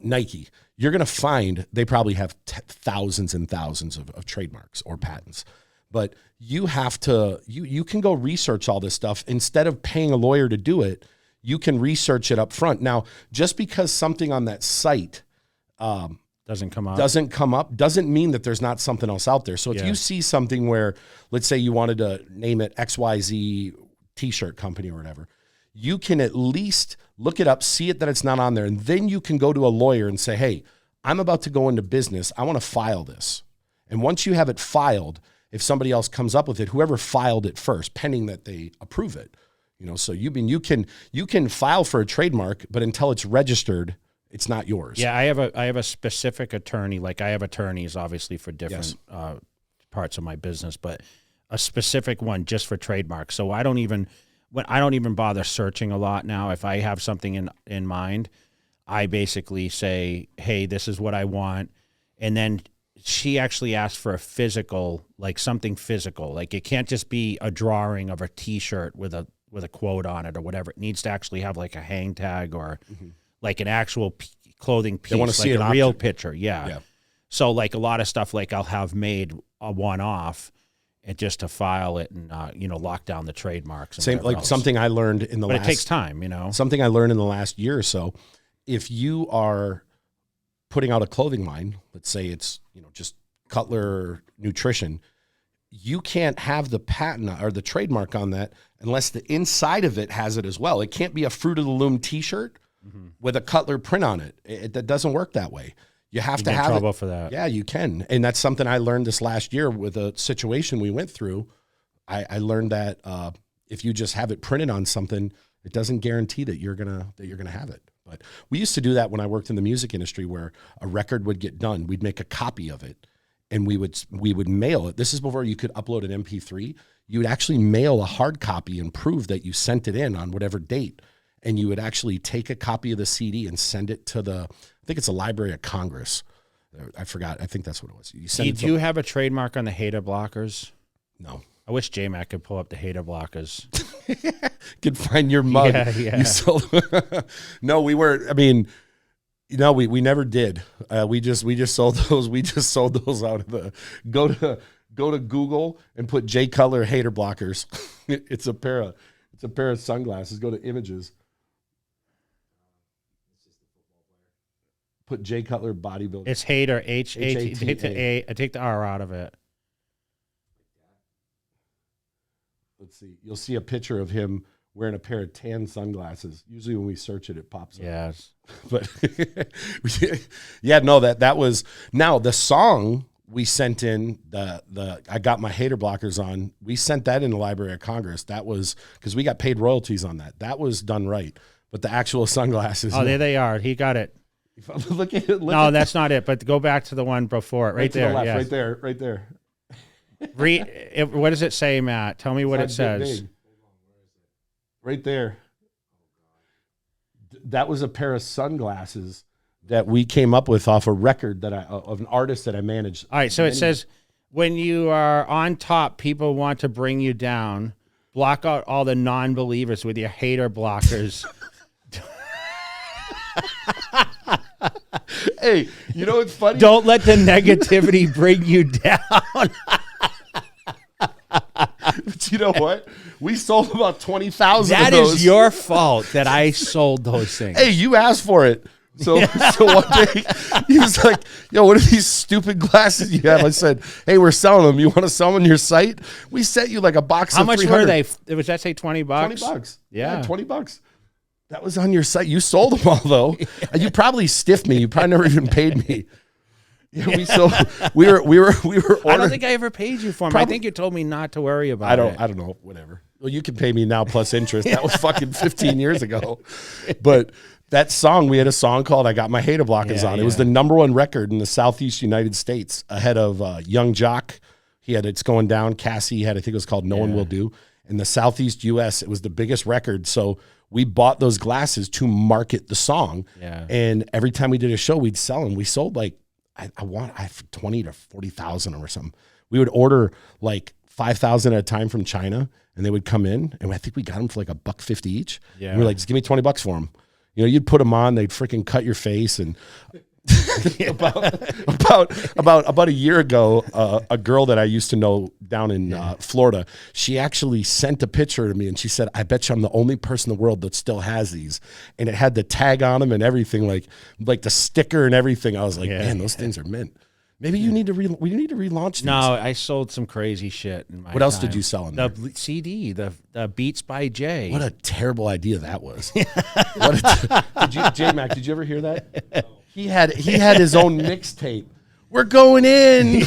Speaker 2: Nike, you're going to find they probably have thousands and thousands of trademarks or patents. But you have to, you can go research all this stuff. Instead of paying a lawyer to do it, you can research it up front. Now, just because something on that site
Speaker 1: Doesn't come up
Speaker 2: doesn't mean that there's not something else out there. So if you see something where, let's say you wanted to name it XYZ t-shirt company or whatever, you can at least look it up, see it that it's not on there, and then you can go to a lawyer and say, hey, I'm about to go into business. I want to file this. And once you have it filed, if somebody else comes up with it, whoever filed it first, pending that they approve it, so you can file for a trademark, but until it's registered, it's not yours.
Speaker 1: Yeah, I have a specific attorney. Like I have attorneys, obviously, for different parts of my business, but a specific one just for trademark. So I don't even bother searching a lot now. If I have something in mind, I basically say, hey, this is what I want, and then she actually asked for a physical, like something physical. Like it can't just be a drawing of a T-shirt with a quote on it or whatever. It needs to actually have like a hang tag or like an actual clothing piece,
Speaker 2: want to
Speaker 1: like
Speaker 2: see
Speaker 1: a real picture. Yeah. So like a lot of stuff, like I'll have made a one-off and just to file it and, lock down the trademarks. And
Speaker 2: same, like
Speaker 1: else.
Speaker 2: something I learned in the
Speaker 1: but
Speaker 2: last.
Speaker 1: It takes time,
Speaker 2: Something I learned in the last year or so. If you are putting out a clothing line, let's say it's, just Cutler Nutrition, you can't have the patent or the trademark on that unless the inside of it has it as well. It can't be a Fruit of the Loom t-shirt with a Cutler print on it. That doesn't work that way. You have to have
Speaker 1: trouble for that.
Speaker 2: Yeah, you can. And that's something I learned this last year with a situation we went through. I learned that if you just have it printed on something, it doesn't guarantee that you're gonna have it. But we used to do that when I worked in the music industry, where a record would get done. We'd make a copy of it, and we would mail it. This is before you could upload an MP3. You would actually mail a hard copy and prove that you sent it in on whatever date. And you would actually take a copy of the CD and send it to I think it's the Library of Congress. I forgot. I think that's what it was.
Speaker 1: Did you have a trademark on the Hata Blockers?
Speaker 2: No.
Speaker 1: I wish J-Mac could pull up the Hata Blockers.
Speaker 2: Could find your mug.
Speaker 1: Yeah.
Speaker 2: You sold. No, we never did. We just sold those. We just sold those out of the. Go to Google and put J Cutler Hata Blockers. It's a pair of sunglasses. Go to images. Put J Cutler bodybuilding.
Speaker 1: It's Hater, H-A-T-A.
Speaker 2: H-A-T-A.
Speaker 1: I take the R out of it.
Speaker 2: Let's see. You'll see a picture of him wearing a pair of tan sunglasses. Usually when we search it, it pops up.
Speaker 1: Yes.
Speaker 2: But yeah, no, that was, now the song we sent in, I got my Hater Blockers on. We sent that in the Library of Congress. That was, because we got paid royalties on that. That was done right. But the actual sunglasses.
Speaker 1: Oh, there they are. He got it.
Speaker 2: Look at it.
Speaker 1: No, that's not it. But go back to the one before it. Right there.
Speaker 2: To the left,
Speaker 1: yes.
Speaker 2: right there.
Speaker 1: What does it say, Matt? Tell me what it says.
Speaker 2: Big. Right there. That was a pair of sunglasses that we came up with off a record of an artist that I managed.
Speaker 1: All right, so it says, when you are on top, people want to bring you down. Block out all the non-believers with your Hater Blockers.
Speaker 2: Hey, you know what's funny?
Speaker 1: Don't let the negativity bring you down.
Speaker 2: But you know what? We sold about 20,000
Speaker 1: That
Speaker 2: of those.
Speaker 1: is your fault that I sold those things.
Speaker 2: Hey, you asked for it. So one day he was like, yo, what are these stupid glasses you have? I said, hey, we're selling them. You want to sell them on your site? We sent you like a box
Speaker 1: How
Speaker 2: of
Speaker 1: much
Speaker 2: 300.
Speaker 1: were they? Was that say $20?
Speaker 2: $20.
Speaker 1: Yeah.
Speaker 2: $20. That was on your site. You sold them all though. And you probably stiffed me. You probably never even paid me. Yeah, we were ordering.
Speaker 1: I don't think I ever paid you for them. I think you told me not to worry about it.
Speaker 2: I don't know. Whatever. Well, you can pay me now plus interest. That was fucking 15 years ago. But that song, we had a song called "I Got My Hata Blockers On." It was the #1 record in the Southeast United States, ahead of Young Jock. He had "It's Going Down." Cassie had, I think it was called "No One Will Do." In the Southeast U.S., it was the biggest record. So we bought those glasses to market the song.
Speaker 1: Yeah.
Speaker 2: And every time we did a show, we'd sell them. We sold like I 20 to 40,000 or something. We would order like 5,000 at a time from China, and they would come in, and I think we got them for like $1.50 each.
Speaker 1: Yeah.
Speaker 2: And we're like, just give me $20 for them. You know, you'd put them on, they'd freaking cut your face, and about a year ago, a girl that I used to know down in Florida, she actually sent a picture to me and she said, I bet you I'm the only person in the world that still has these. And it had the tag on them and everything, like the sticker and everything. I was like, man, those things are mint. Maybe you need to we need to relaunch these.
Speaker 1: No, I sold some crazy shit in my
Speaker 2: What else
Speaker 1: time.
Speaker 2: did you sell in there?
Speaker 1: The CD, the Beats by Jay.
Speaker 2: What a terrible idea that was. J-Mac, did you ever hear that? He had his own mixtape. We're going in.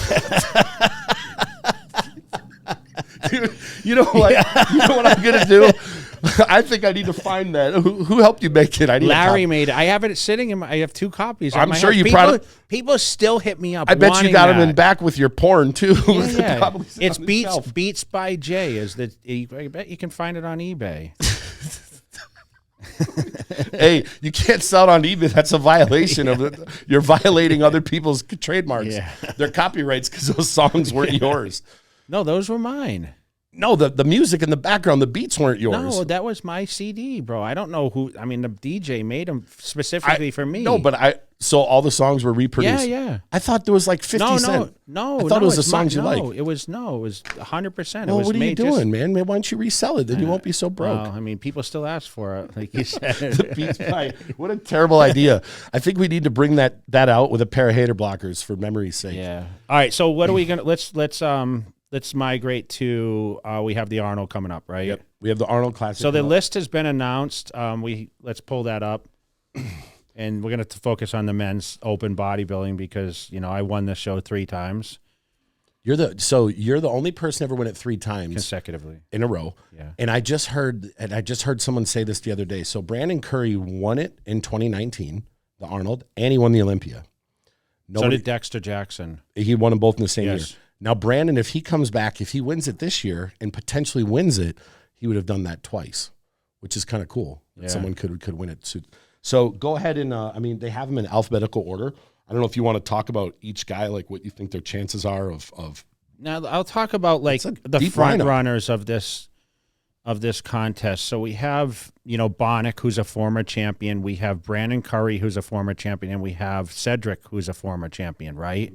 Speaker 2: Dude, you know what? You know what I'm gonna do? I think I need to find that. Who helped you make it?
Speaker 1: Larry made it. I have it sitting in my. I have 2 copies.
Speaker 2: I'm sure you
Speaker 1: people still hit me up.
Speaker 2: I bet you got them in back with your porn too.
Speaker 1: Yeah. It's Beats by Jay. I bet you can find it on eBay.
Speaker 2: Hey, you can't sell it on eBay. That's a violation of it. You're violating other people's trademarks.
Speaker 1: Yeah.
Speaker 2: Their copyrights because those songs weren't yours.
Speaker 1: No, those were mine.
Speaker 2: No, the music in the background, the beats weren't yours.
Speaker 1: No, that was my CD, bro. I don't know who. I mean, the DJ made them specifically for me.
Speaker 2: No, but so all the songs were reproduced.
Speaker 1: Yeah.
Speaker 2: I thought there was like 50 cents.
Speaker 1: No.
Speaker 2: I thought it was the songs you like.
Speaker 1: It was 100%.
Speaker 2: Well, what are you doing, man? Why don't you resell it? Then you won't be so broke.
Speaker 1: Well, I mean, people still ask for it, like you said.
Speaker 2: What a terrible idea. I think we need to bring that out with a pair of hater blockers for memory's sake.
Speaker 1: Yeah. All right. So what are we gonna? Let's migrate to. We have the Arnold coming up, right?
Speaker 2: Yep. We have the Arnold Classic.
Speaker 1: So the list has been announced. Let's pull that up. And we're going to focus on the men's open bodybuilding because, I won this show 3 times.
Speaker 2: You're the only person ever win it 3 times
Speaker 1: consecutively
Speaker 2: in a row.
Speaker 1: Yeah.
Speaker 2: And I just heard someone say this the other day. So Brandon Curry won it in 2019, the Arnold, and he won the Olympia.
Speaker 1: So did Dexter Jackson.
Speaker 2: He won them both in the same year.
Speaker 1: Yes.
Speaker 2: Now, Brandon, if he comes back, if he wins it this year and potentially wins it, he would have done that twice, which is kind of cool. That someone could win it. So go ahead and, they have them in alphabetical order. I don't know if you want to talk about each guy, like what you think their chances are of.
Speaker 1: Now, I'll talk about like the front runners of this contest. So we have, Bonnick, who's a former champion. We have Brandon Curry, who's a former champion. And we have Cedric, who's a former champion, right?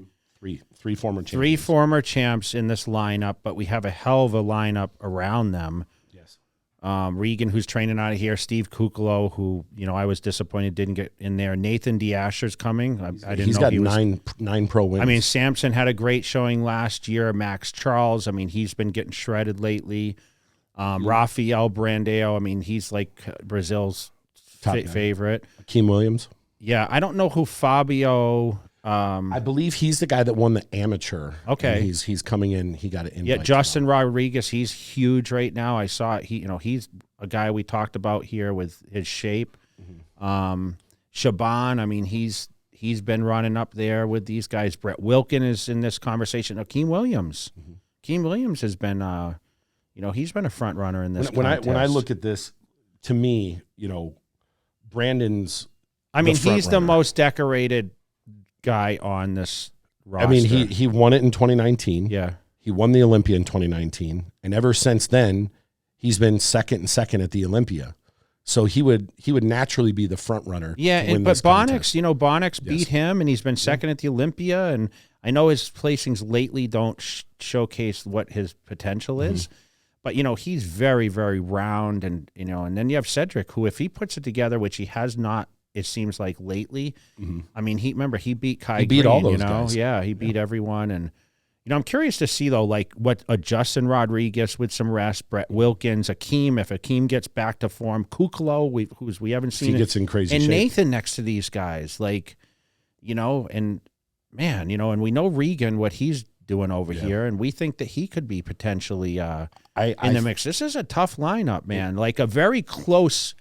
Speaker 2: Three former champions.
Speaker 1: 3 former champs in this lineup, but we have a hell of a lineup around them.
Speaker 2: Yes.
Speaker 1: Regan, who's training out of here. Steve Kukalo, who, I was disappointed didn't get in there. Nathan Diasher's coming. I didn't know he was.
Speaker 2: He's got 9 pro wins.
Speaker 1: I mean, Sampson had a great showing last year. Max Charles, he's been getting shredded lately. Rafael Brandeo, he's like Brazil's favorite.
Speaker 2: Akeem Williams.
Speaker 1: Yeah, I don't know who Fabio.
Speaker 2: I believe he's the guy that won the amateur.
Speaker 1: Okay,
Speaker 2: he's coming in. He got it in.
Speaker 1: Yeah, Justin Rodriguez. He's huge right now. I saw it. He's a guy we talked about here with his shape. Mm-hmm. Shaban. He's been running up there with these guys. Brett Wilkin is in this conversation. Akeem Williams. Mm-hmm. Akeem Williams has been. He's been a front runner in this.
Speaker 2: When I look at this, to me, Brandon's.
Speaker 1: He's the most decorated guy on this roster.
Speaker 2: He won it in 2019.
Speaker 1: Yeah.
Speaker 2: He won the Olympia in 2019. And ever since then, he's been second at the Olympia. So he would naturally be the front runner.
Speaker 1: Yeah, but Bonnick's beat him, and he's been second at the Olympia. And I know his placings lately don't showcase what his potential is. But, he's very, very round. And then you have Cedric, who if he puts it together, which he has not, it seems like lately. Mm-hmm. He beat Kai
Speaker 2: He beat
Speaker 1: Green,
Speaker 2: all those guys.
Speaker 1: Yeah, he beat everyone. And, I'm curious to see, though, like what a Justin Rodriguez with some rest, Brett Wilkins, Akeem, if Akeem gets back to form, Kukalo, we haven't seen.
Speaker 2: He gets in crazy
Speaker 1: and
Speaker 2: shape.
Speaker 1: Nathan next to these guys, and man, and we know Regan, what he's doing over here, and we think that he could be potentially in the mix. This is a tough lineup, man, like a very close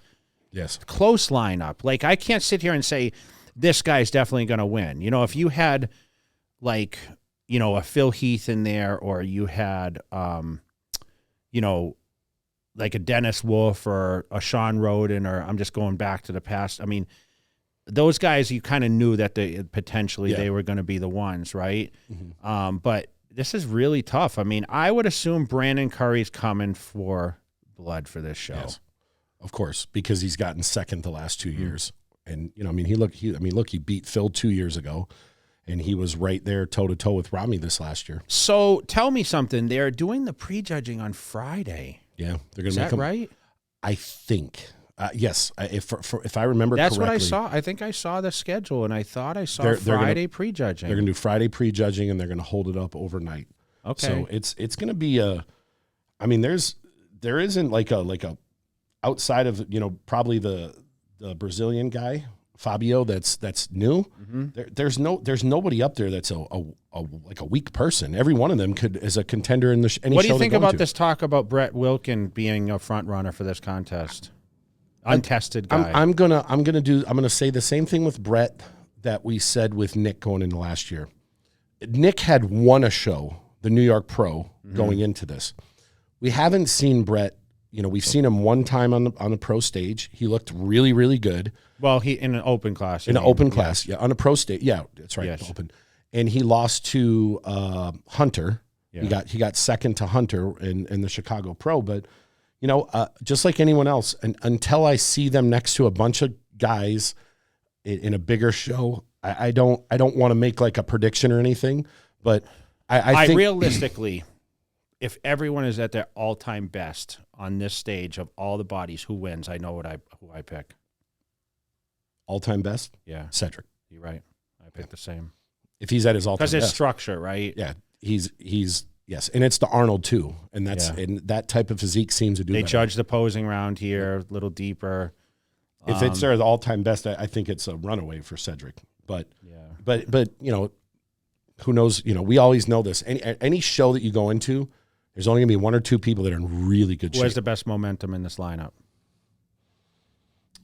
Speaker 1: lineup. Like, I can't sit here and say this guy's definitely going to win. If you had like, a Phil Heath in there, or you had, like a Dennis Wolf or a Sean Roden, or I'm just going back to the past. Those guys, you kind of knew that they were going to be the ones, right? Mm-hmm. But this is really tough. I would assume Brandon Curry's coming for blood for this show.
Speaker 2: Yes. Of course, because he's gotten second the last 2 years. And he beat Phil 2 years ago, and he was right there toe to toe with Rami this last year.
Speaker 1: So tell me something. They're doing the prejudging on Friday.
Speaker 2: Yeah, they're going
Speaker 1: Is
Speaker 2: to make
Speaker 1: that
Speaker 2: them
Speaker 1: right?
Speaker 2: I think. Yes, if I remember
Speaker 1: That's
Speaker 2: correctly.
Speaker 1: what I saw. I think I saw the schedule, and I thought I saw
Speaker 2: They're
Speaker 1: Friday prejudging.
Speaker 2: They're going to do Friday prejudging, and they're going to hold it up overnight.
Speaker 1: Okay.
Speaker 2: So it's going to be there isn't like a outside of probably the Brazilian guy Fabio that's new. There's nobody up there that's a weak person. Every one of them is a contender in any show.
Speaker 1: What do you think about
Speaker 2: to.
Speaker 1: this talk about Brett Wilkin being a front runner for this contest? Untested guy.
Speaker 2: I'm gonna say the same thing with Brett that we said with Nick going into last year. Nick had won a show, the New York Pro, going into this. We haven't seen Brett. We've seen him one time on the pro stage. He looked really, really good.
Speaker 1: Well, he in an open class.
Speaker 2: In an open class, yeah, on a pro stage. Yeah, that's right,
Speaker 1: Yes.
Speaker 2: open. And he lost to Hunter.
Speaker 1: Yeah.
Speaker 2: He got second to Hunter in the Chicago Pro. But just like anyone else, and until I see them next to a bunch of guys in a bigger show, I don't want to make like a prediction or anything. But I think
Speaker 1: realistically, if everyone is at their all-time best on this stage of all the bodies, who wins? I know who I pick.
Speaker 2: all-time best,
Speaker 1: Yeah,
Speaker 2: Cedric.
Speaker 1: you're right. I picked the same
Speaker 2: If he's at his all-time
Speaker 1: because it's
Speaker 2: best,
Speaker 1: structure, right?
Speaker 2: yeah, he's yes, and it's the Arnold too, and and that type of physique seems to do.
Speaker 1: They
Speaker 2: better.
Speaker 1: judge the posing round here a little deeper.
Speaker 2: If it's their all-time best, I think it's a runaway for Cedric. But who knows? We always know this. Any show that you go into, there's only going to be one or two people that are in really good
Speaker 1: Who has
Speaker 2: shape.
Speaker 1: the best momentum in this lineup?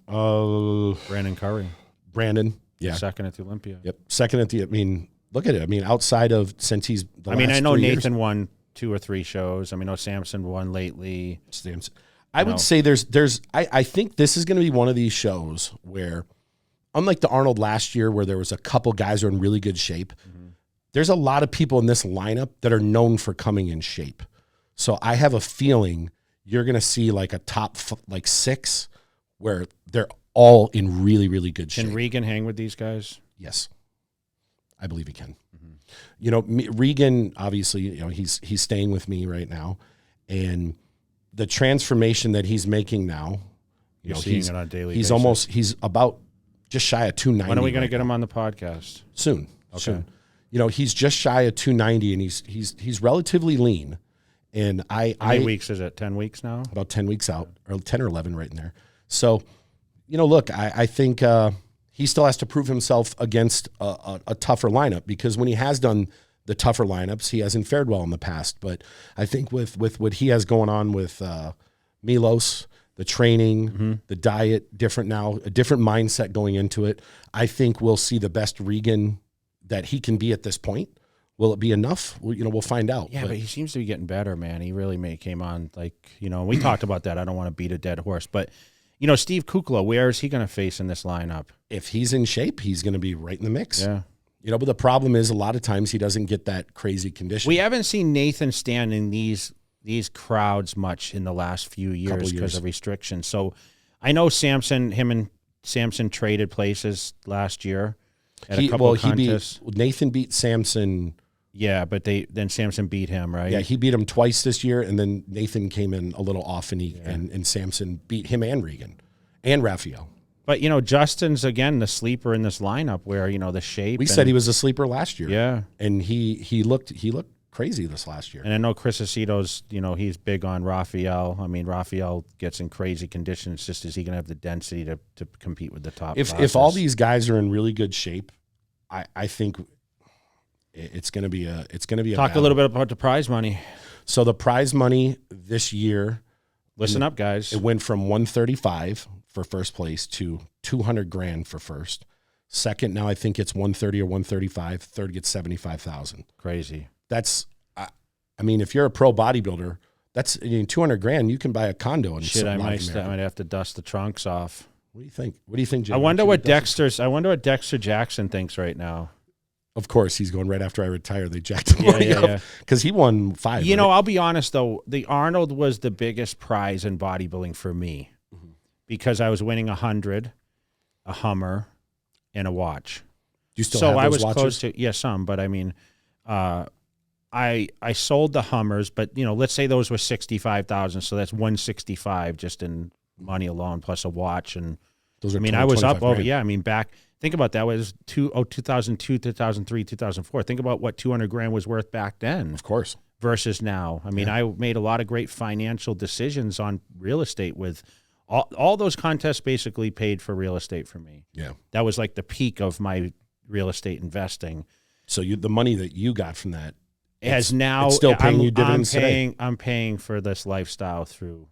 Speaker 1: Brandon Curry,
Speaker 2: Brandon, yeah,
Speaker 1: second at the Olympia.
Speaker 2: yep, second at the. Look at it. Outside of since he's.
Speaker 1: I know Nathan won 2 or 3 shows. I know Samson won lately.
Speaker 2: I would say there's. I think this is going to be one of these shows where, unlike the Arnold last year, where there was a couple guys who are in really good shape, there's a lot of people in this lineup that are known for coming in shape. So I have a feeling you're going to see like a top 6 where they're all in really, really good shape.
Speaker 1: Can Regan hang with these guys?
Speaker 2: Yes, I believe he can. Regan, obviously, he's staying with me right now, and the transformation that he's making now,
Speaker 1: You're seeing it on a daily
Speaker 2: he's
Speaker 1: basis.
Speaker 2: he's about just shy of 290.
Speaker 1: When are we going to
Speaker 2: right
Speaker 1: get
Speaker 2: now.
Speaker 1: him on the podcast?
Speaker 2: Soon?
Speaker 1: Okay.
Speaker 2: Soon. He's just shy of 290, and he's relatively lean. And
Speaker 1: How many weeks is it? 10 weeks now?
Speaker 2: about 10 weeks out, or 10 or 11 right in there. So, look, I think he still has to prove himself against a tougher lineup, because when he has done the tougher lineups, he hasn't fared well in the past. But I think with what he has going on with Milos, the training, the diet, different now, a different mindset going into it, I think we'll see the best Regan that he can be at this point. Will it be enough? We'll find out.
Speaker 1: Yeah, but he seems to be getting better, man. He really came on we talked about that. I don't want to beat a dead horse, but Steve Kukla, where is he going to face in this lineup?
Speaker 2: If he's in shape, he's going to be right in the mix.
Speaker 1: Yeah.
Speaker 2: But the problem is a lot of times he doesn't get that crazy condition.
Speaker 1: We haven't seen Nathan stand in these crowds much in the last few years because of restrictions. So I know him and Samson traded places last year at a couple of contests.
Speaker 2: Nathan beat Samson.
Speaker 1: Yeah, but then Samson beat him, right?
Speaker 2: Yeah, he beat him twice this year, and then Nathan came in a little off, and Samson beat him and Regan and Raphael.
Speaker 1: But Justin's again the sleeper in this lineup where the shape.
Speaker 2: We said he was a sleeper last year.
Speaker 1: Yeah,
Speaker 2: and he looked crazy this last year.
Speaker 1: And I know Chris Aceto's, he's big on Raphael. Raphael gets in crazy conditions. Just is he going to have the density to compete with the top?
Speaker 2: If all these guys are in really good shape, I think it's going to be a
Speaker 1: talk a little bit about the prize money.
Speaker 2: So the prize money this year,
Speaker 1: listen up, guys.
Speaker 2: It went from 135 for first place to 200 grand for first. Second, now I think it's 130 or 135. Third gets 75,000.
Speaker 1: Crazy.
Speaker 2: That's, if you're a pro bodybuilder, that's 200 grand. You can buy a condo in
Speaker 1: I might have to dust the trunks off.
Speaker 2: What do you think? What do you think, Jim?
Speaker 1: I wonder what Dexter Jackson thinks right now.
Speaker 2: Of course, he's going right after I retire. They jacked him up because he won 5.
Speaker 1: Right? I'll be honest though, the Arnold was the biggest prize in bodybuilding for me because I was winning 100. a Hummer, and a watch.
Speaker 2: You still
Speaker 1: So
Speaker 2: have those
Speaker 1: I was
Speaker 2: watches?
Speaker 1: close to some, but I mean, I sold the Hummers, but let's say those were 65,000, so that's 165 just in money alone plus a watch, and
Speaker 2: Those are
Speaker 1: I was up
Speaker 2: 25
Speaker 1: over
Speaker 2: grand.
Speaker 1: yeah. I mean back. Think about that was 2002, 2003, 2004. Think about what 200 grand was worth back then
Speaker 2: Of course.
Speaker 1: versus now. I mean, I made a lot of great financial decisions on real estate with all those contests basically paid for real estate for me.
Speaker 2: Yeah.
Speaker 1: That was like the peak of my real estate investing.
Speaker 2: So the money that you got from that
Speaker 1: Has now
Speaker 2: it's still paying you dividends today.
Speaker 1: I'm paying for this lifestyle through,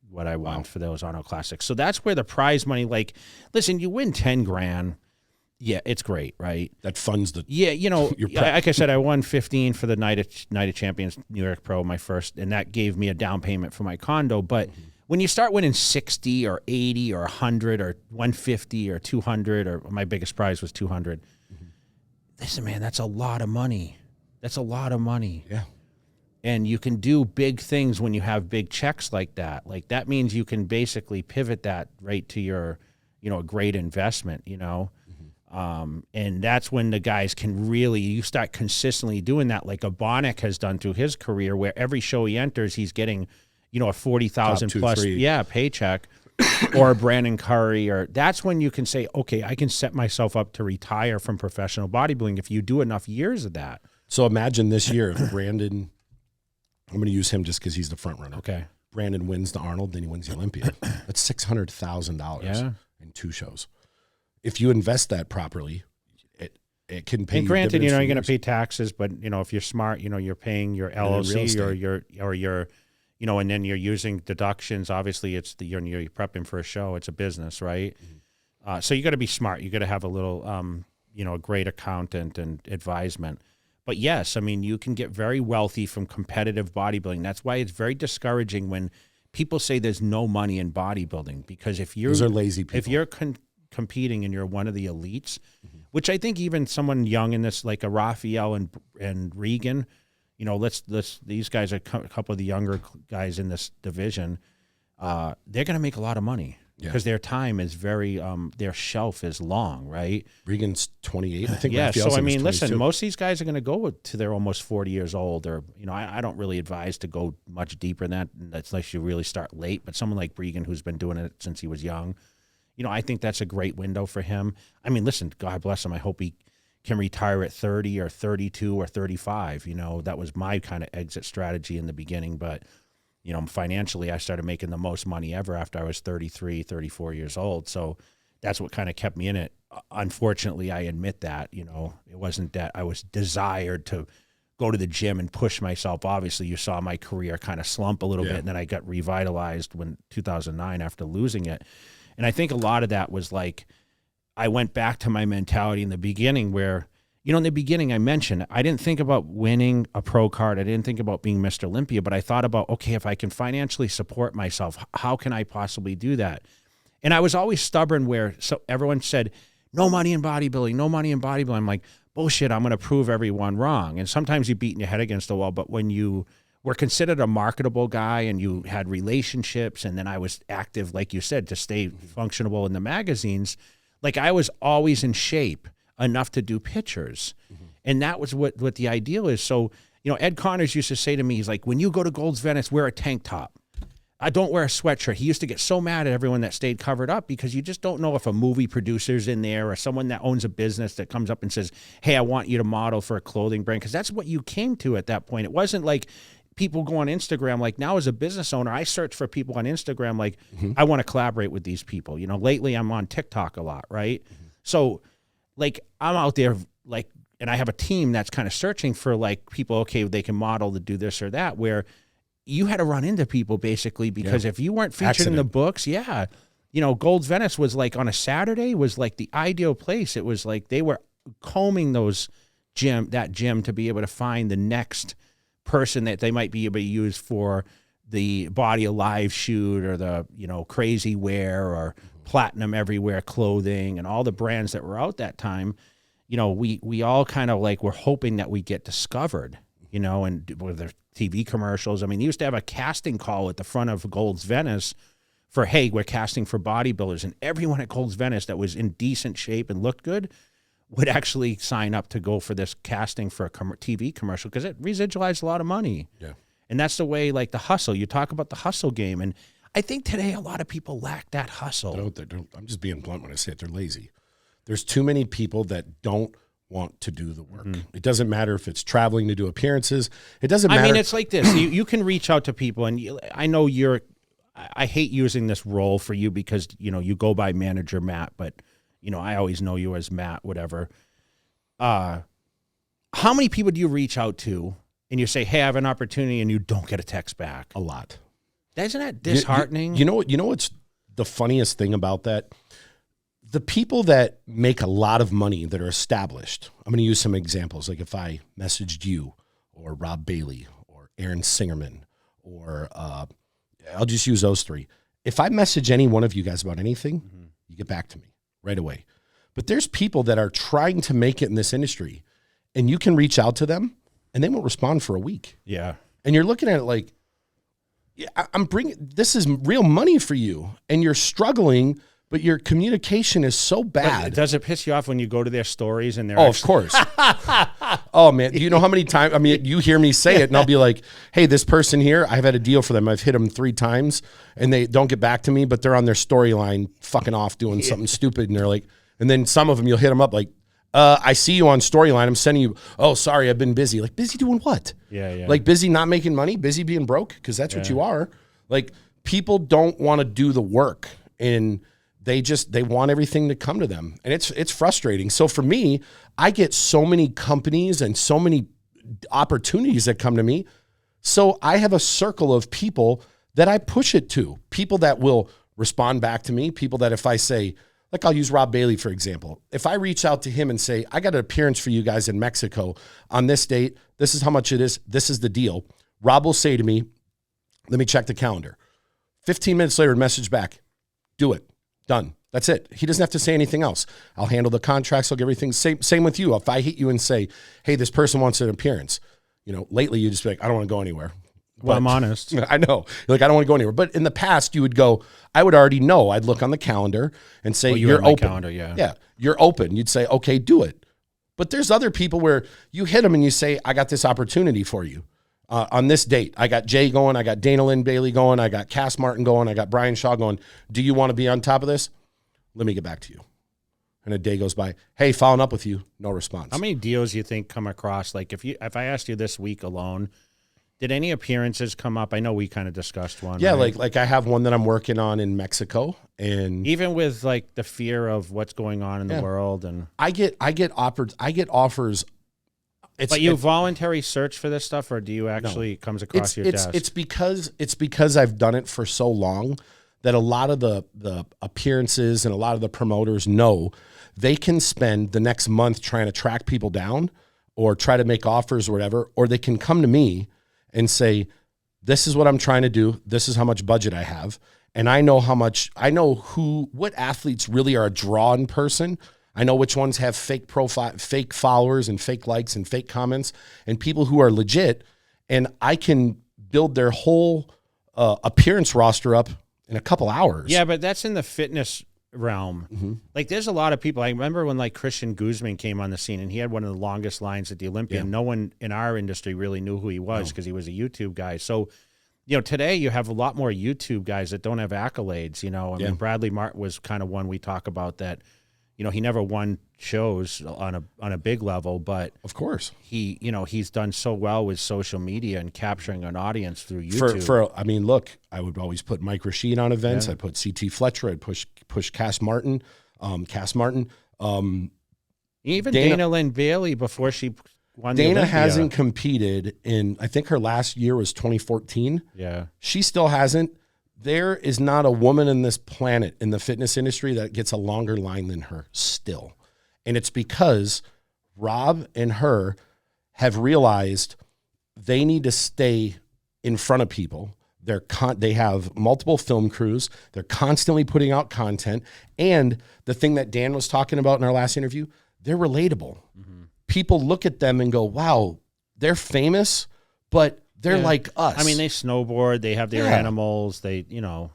Speaker 1: what I want for those Arnold Classics. So that's where the prize money, like, listen, you win 10 grand. Yeah, it's great, right?
Speaker 2: that funds the
Speaker 1: Yeah,
Speaker 2: Your prep.
Speaker 1: like I said, I won 15 for the Night of Champions New York Pro, my first, and that gave me a down payment for my condo. But when you start winning 60 or 80 or 100 or 150 or 200, or my biggest prize was 200, listen, man, that's a lot of money. That's a lot of money.
Speaker 2: Yeah.
Speaker 1: And you can do big things when you have big checks like that. Like that means you can basically pivot that right to your, a great investment, and that's when the guys can really, you start consistently doing that, like a Bonnick has done through his career, where every show he enters, he's getting, a 40,000
Speaker 2: Top two,
Speaker 1: plus,
Speaker 2: three.
Speaker 1: Paycheck, or Brandon Curry, or that's when you can say, okay, I can set myself up to retire from professional bodybuilding if you do enough years of that.
Speaker 2: So imagine this year if Brandon, I'm going to use him just because he's the front runner.
Speaker 1: Okay.
Speaker 2: Brandon wins the Arnold, then he wins the Olympia. That's $600,000
Speaker 1: Yeah.
Speaker 2: in 2 shows. If you invest that properly, it can pay.
Speaker 1: And granted,
Speaker 2: you
Speaker 1: you're
Speaker 2: dividends
Speaker 1: going
Speaker 2: for
Speaker 1: to
Speaker 2: years.
Speaker 1: pay taxes, but if you're smart, you're paying your
Speaker 2: in real
Speaker 1: LLC
Speaker 2: estate.
Speaker 1: or your, and then you're using deductions. Obviously, it's you're prepping for a show. It's a business, right? So you got to be smart. You got to have a little, a great accountant and advisement. But yes, I mean, you can get very wealthy from competitive bodybuilding. That's why it's very discouraging when people say there's no money in bodybuilding, because if you're
Speaker 2: Those are lazy people.
Speaker 1: if you're competing and you're one of the elites, which I think even someone young in this, like a Raphael and Regan, let's these guys are a couple of the younger guys in this division. They're going to make a lot of money because their time is very, their shelf is long, right?
Speaker 2: Regan's 28. I think.
Speaker 1: Yeah.
Speaker 2: Raphael's
Speaker 1: So I
Speaker 2: in his
Speaker 1: mean, listen,
Speaker 2: 22.
Speaker 1: most of these guys are going to go to their almost 40 years old, or I don't really advise to go much deeper than that unless you really start late. But someone like Regan, who's been doing it since he was young, I think that's a great window for him. I mean, listen, God bless him. I hope he can retire at 30 or 32 or 35. That was my kind of exit strategy in the beginning. But, financially, I started making the most money ever after I was 33, 34 years old. So that's what kind of kept me in it. Unfortunately, I admit that, it wasn't that I was desired to go to the gym and push myself. Obviously, you saw my career kind of slump a little bit, and then I got revitalized when 2009 after losing it. And I think a lot of that was like, I went back to my mentality in the beginning where, in the beginning I mentioned, I didn't think about winning a pro card. I didn't think about being Mr. Olympia, but I thought about, okay, if I can financially support myself, how can I possibly do that? And I was always stubborn where everyone said, no money in bodybuilding, no money in bodybuilding. I'm like, bullshit, I'm going to prove everyone wrong. And sometimes you're beating your head against the wall, but when you were considered a marketable guy and you had relationships, and then I was active, like you said, to stay functionable in the magazines, like I was always in shape enough to do pictures. And that was what the ideal is. So, Ed Connors used to say to me, he's like, when you go to Gold's Venice, wear a tank top. I don't wear a sweatshirt. He used to get so mad at everyone that stayed covered up because you just don't know if a movie producer's in there or someone that owns a business that comes up and says, hey, I want you to model for a clothing brand. Because that's what you came to at that point. It wasn't like people go on Instagram. Like now as a business owner, I search for people on Instagram. Like I want to collaborate with these people. Lately I'm on TikTok a lot, right? So like I'm out there like, and I have a team that's kind of searching for like people, okay, they can model to do this or that, where you had to run into people basically because if you weren't featured in the books, Gold's Venice was like on a Saturday was like the ideal place. It was like they were combing that gym to be able to find the next person that they might be able to use for the Body Alive shoot or the, Crazy Wear or Platinum Everywhere clothing and all the brands that were out that time. We all kind of like were hoping that we get discovered, and with the TV commercials. I mean, they used to have a casting call at the front of Gold's Venice for, hey, we're casting for bodybuilders, and everyone at Coles Venice that was in decent shape and looked good would actually sign up to go for this casting for a TV commercial because it residualized a lot of money.
Speaker 2: Yeah.
Speaker 1: And that's the way, like the hustle, you talk about the hustle game. And I think today a lot of people lack that hustle.
Speaker 2: I'm just being blunt when I say it. They're lazy. There's too many people that don't want to do the work. It doesn't matter if it's traveling to do appearances. It doesn't matter.
Speaker 1: I mean, it's like this. You can reach out to people, and I know I hate using this role for you because, you go by manager Matt, but, I always know you as Matt, whatever. How many people do you reach out to and you say, hey, I have an opportunity, and you don't get a text back?
Speaker 2: A lot.
Speaker 1: Isn't that disheartening?
Speaker 2: You know what's the funniest thing about that? The people that make a lot of money that are established, I'm going to use some examples. Like if I messaged you or Rob Bailey or Aaron Singerman or I'll just use those three. If I message any one of you guys about anything, you get back to me right away. But there's people that are trying to make it in this industry, and you can reach out to them and they won't respond for a week.
Speaker 1: Yeah.
Speaker 2: And you're looking at it like, this is real money for you, and you're struggling, but your communication is so bad.
Speaker 1: But does it piss you off when you go to their stories and they're
Speaker 2: of course. Oh man, do you know how many times, you hear me say it and I'll be like, hey, this person here, I've had a deal for them. I've hit them 3 times and they don't get back to me, but they're on their storyline fucking off doing something stupid. And they're like, and then some of them you'll hit them up like, I see you on storyline. I'm sending you, oh, sorry, I've been busy. Like, busy doing what?
Speaker 1: Yeah.
Speaker 2: Like, busy not making money, busy being broke, because that's what you are. Like, people don't want to do the work, and they want everything to come to them. And it's frustrating. So for me, I get so many companies and so many opportunities that come to me. So I have a circle of people that I push it to, people that will respond back to me, people that if I say, like I'll use Rob Bailey, for example. If I reach out to him and say, I got an appearance for you guys in Mexico on this date, this is how much it is, this is the deal. Rob will say to me, let me check the calendar. 15 minutes later, message back, do it, done. That's it. He doesn't have to say anything else. I'll handle the contracts, I'll get everything. Same with you. If I hit you and say, hey, this person wants an appearance, lately you just be like, I don't want to go anywhere.
Speaker 1: Well, I'm honest.
Speaker 2: I know. You're like, I don't want to go anywhere. But in the past, you would go, I would already know. I'd look on the calendar and say, you're open.
Speaker 1: Calendar, yeah.
Speaker 2: Yeah, you're open. You'd say, okay, do it. But there's other people where you hit them and you say, I got this opportunity for you on this date. I got Jay going. I got Dana Lynn Bailey going. I got Cass Martin going. I got Brian Shaw going. Do you want to be on top of this? Let me get back to you. And a day goes by. Hey, following up with you. No response.
Speaker 1: How many deals do you think come across? Like if I asked you this week alone, did any appearances come up? I know we kind of discussed one.
Speaker 2: Yeah,
Speaker 1: right?
Speaker 2: like I have one that I'm working on in Mexico, and
Speaker 1: even with like the fear of what's going on in the world, and
Speaker 2: I get offers.
Speaker 1: But you voluntary search for this stuff, or do you actually it comes across your desk?
Speaker 2: It's because I've done it for so long that a lot of the appearances and a lot of the promoters know they can spend the next month trying to track people down or try to make offers or whatever, or they can come to me and say, this is what I'm trying to do. This is how much budget I have. And I know what athletes really are a draw in person. I know which ones have fake profile, fake followers and fake likes and fake comments and people who are legit. And I can build their whole appearance roster up in a couple hours.
Speaker 1: Yeah, but that's in the fitness realm. Mm-hmm. Like there's a lot of people. I remember when like Christian Guzman came on the scene and he had one of the longest lines at the Olympia. Yeah. No one in our industry really knew who he was because he was a YouTube guy. So, today you have a lot more YouTube guys that don't have accolades, I mean, Bradley Martin was kind of one we talk about that, he never won shows on a big level, but
Speaker 2: of course
Speaker 1: he's done so well with social media and capturing an audience through YouTube.
Speaker 2: Look, I would always put Mike Rashid on events. I'd put CT Fletcher. I'd push Cass Martin.
Speaker 1: Even Dana Lynn Bailey before she won.
Speaker 2: Dana hasn't competed in, I think her last year was 2014.
Speaker 1: Yeah.
Speaker 2: She still hasn't. There is not a woman in this planet in the fitness industry that gets a longer line than her still. And it's because Rob and her have realized they need to stay in front of people. They have multiple film crews. They're constantly putting out content. And the thing that Dan was talking about in our last interview, they're relatable. Mm-hmm. People look at them and go, wow, they're famous, but They're like us.
Speaker 1: I mean, they snowboard, they have their animals, they,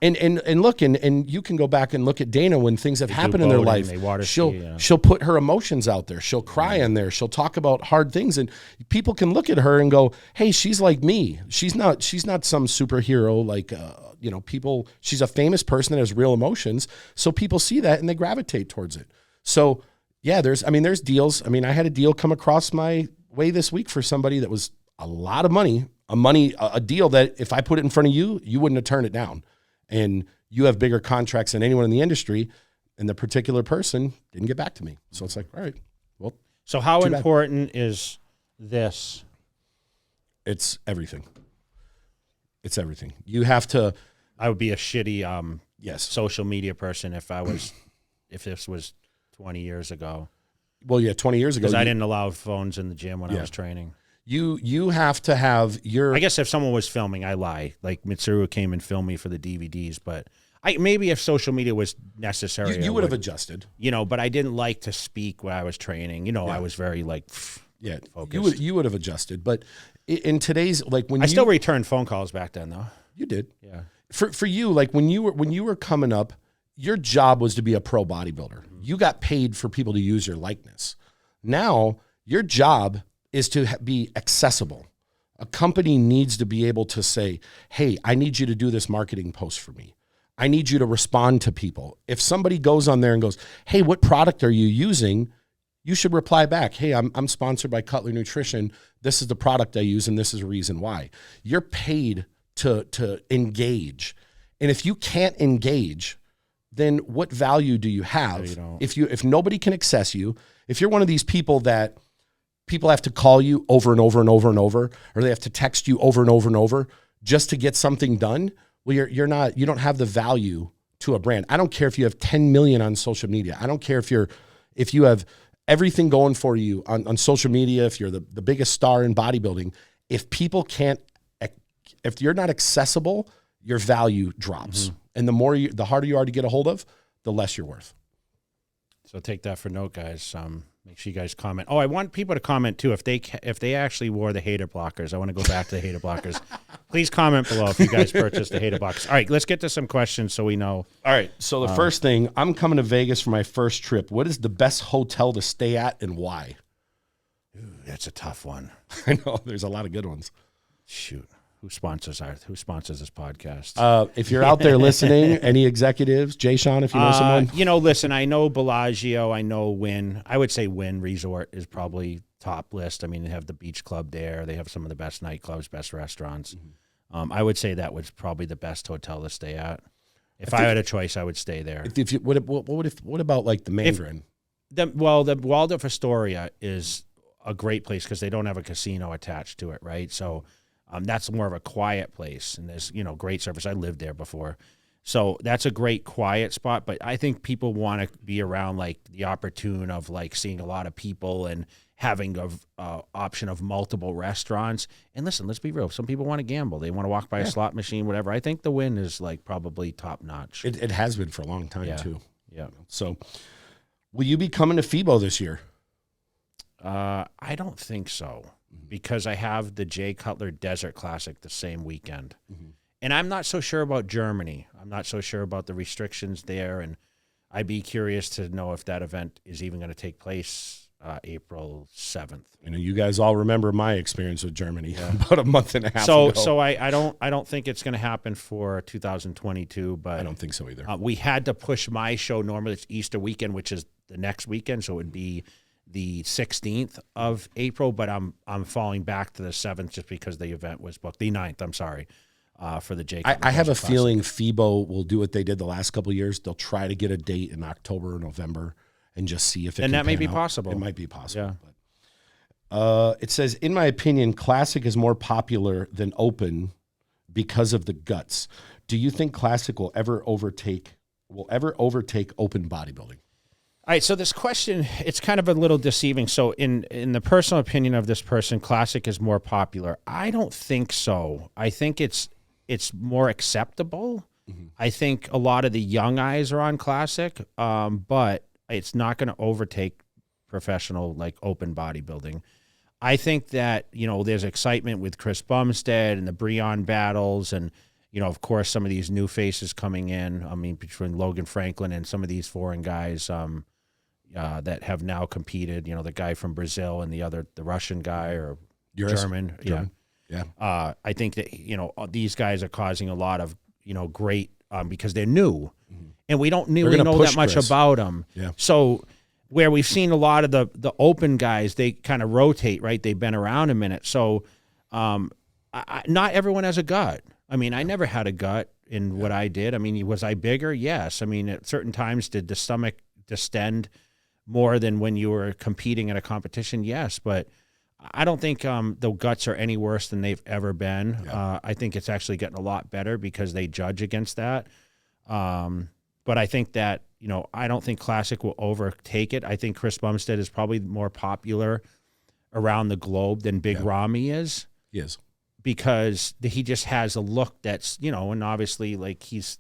Speaker 2: And look, and you can go back and look at Dana when things have happened in their life.
Speaker 1: They water
Speaker 2: she'll put her emotions out there. She'll cry in there. She'll talk about hard things, and people can look at her and go, "Hey, she's like me. She's not some superhero like people. She's a famous person that has real emotions. So people see that and they gravitate towards it. So yeah, there's deals. I mean, I had a deal come across my way this week for somebody that was a lot of money. A deal that if I put it in front of you, you wouldn't have turned it down. And you have bigger contracts than anyone in the industry, and the particular person didn't get back to me. So it's like, all right, well.
Speaker 1: So how important is this?
Speaker 2: It's everything. It's everything. You have to.
Speaker 1: I would be a shitty
Speaker 2: social
Speaker 1: media person if this was 20 years ago.
Speaker 2: Well, yeah, 20 years ago.
Speaker 1: Because I didn't allow phones in the gym when I was training.
Speaker 2: You have to have your.
Speaker 1: I guess if someone was filming, I lie. Like Mitsuru came and filmed me for the DVDs, but maybe if social media was necessary,
Speaker 2: you would have adjusted.
Speaker 1: But I didn't like to speak when I was training. I was very focused.
Speaker 2: You would have adjusted, but in today's when
Speaker 1: I still returned phone calls back then though.
Speaker 2: You did,
Speaker 1: yeah.
Speaker 2: For you, like when you were coming up, your job was to be a pro bodybuilder. Mm-hmm. You got paid for people to use your likeness. Now your job is to be accessible. A company needs to be able to say, hey, I need you to do this marketing post for me. I need you to respond to people. If somebody goes on there and goes, hey, what product are you using? You should reply back, hey, I'm sponsored by Cutler Nutrition. This is the product I use, and this is a reason why. You're paid to engage. And if you can't engage, then what value do you have?
Speaker 1: No,
Speaker 2: if nobody can access you, if you're one of these people that people have to call you over and over and over and over, or they have to text you over and over and over just to get something done, well, you don't have the value to a brand. I don't care if you have 10 million on social media. I don't care if you have everything going for you on social media, if you're the biggest star in bodybuilding. If you're not accessible, your value drops. Mm-hmm. And the harder you are to get a hold of, the less you're worth.
Speaker 1: So take that for note, guys. Make sure you guys comment. Oh, I want people to comment too. If they actually wore the Hata Blockers, I want to go back to the Hata Blockers. Please comment below if you guys purchased the Hata Blockers. All right, let's get to some questions so we know.
Speaker 2: All right, so the first thing, I'm coming to Vegas for my first trip. What is the best hotel to stay at and why?
Speaker 1: Ooh, that's a tough one.
Speaker 2: I know, there's a lot of good ones.
Speaker 1: Shoot. Who sponsors this podcast?
Speaker 2: If you're out there listening, any executives, Jay Sean, if you know someone.
Speaker 1: Listen, I know Bellagio, I know Wynn. I would say Wynn Resort is probably top list. I mean, they have the beach club there. They have some of the best nightclubs, best restaurants. Mm-hmm. I would say that was probably the best hotel to stay at. If I had a choice, I would stay there.
Speaker 2: What about like the Mandarin?
Speaker 1: The Waldorf Astoria is a great place because they don't have a casino attached to it, right? So that's more of a quiet place, and there's great service. I lived there before, so that's a great quiet spot. But I think people want to be around like the opportune of like seeing a lot of people and having a option of multiple restaurants. And listen, let's be real. Some people want to gamble. They want to walk by a slot machine, whatever. I think the Wynn is like probably top notch.
Speaker 2: It has been for a long time too.
Speaker 1: Yeah.
Speaker 2: So, will you be coming to FIBO this year?
Speaker 1: I don't think so. Because I have the Jay Cutler Desert Classic the same weekend. Mm-hmm. And I'm not so sure about Germany. I'm not so sure about the restrictions there. And I'd be curious to know if that event is even going to take place April 7th.
Speaker 2: You guys all remember my experience with Germany about a month and a half ago.
Speaker 1: So I don't think it's going to happen for 2022. But
Speaker 2: I don't think so either.
Speaker 1: We had to push my show. Normally it's Easter weekend, which is the next weekend. So it would be the 16th of April, but I'm falling back to the 7th just because the event was booked. The 9th, I'm sorry, for the Jake.
Speaker 2: I have a feeling FIBO will do what they did the last couple of years. They'll try to get a date in October or November and just see if it
Speaker 1: and
Speaker 2: can
Speaker 1: that may be
Speaker 2: out.
Speaker 1: possible.
Speaker 2: It might be possible.
Speaker 1: Yeah.
Speaker 2: But, it says, in my opinion, Classic is more popular than Open because of the guts. Do you think Classic will ever overtake Open bodybuilding?
Speaker 1: All right, so this question, it's kind of a little deceiving. So in the personal opinion of this person, Classic is more popular. I don't think so. I think it's more acceptable. Mm-hmm. I think a lot of the young eyes are on Classic, but it's not going to overtake professional, like Open bodybuilding. I think that, there's excitement with Chris Bumstead and the Breon battles and, of course, some of these new faces coming in. I mean, between Logan Franklin and some of these foreign guys that have now competed, the guy from Brazil and the Russian guy or German. Yeah. I think that, these guys are causing a lot of, great because they're new and we don't really know that much about them.
Speaker 2: Yeah.
Speaker 1: So where we've seen a lot of the open guys, they kind of rotate, right? They've been around a minute. So not everyone has a gut. I mean, I never had a gut in what I did. I mean, was I bigger? Yes. I mean, at certain times, did the stomach distend more than when you were competing in a competition? Yes. But I don't think the guts are any worse than they've ever been.
Speaker 2: Yeah.
Speaker 1: I think it's actually getting a lot better because they judge against that. But I think that, I don't think Classic will overtake it. I think Chris Bumstead is probably more popular around the globe than Big Ramy is.
Speaker 2: He is.
Speaker 1: Because he just has a look that's, and obviously like he's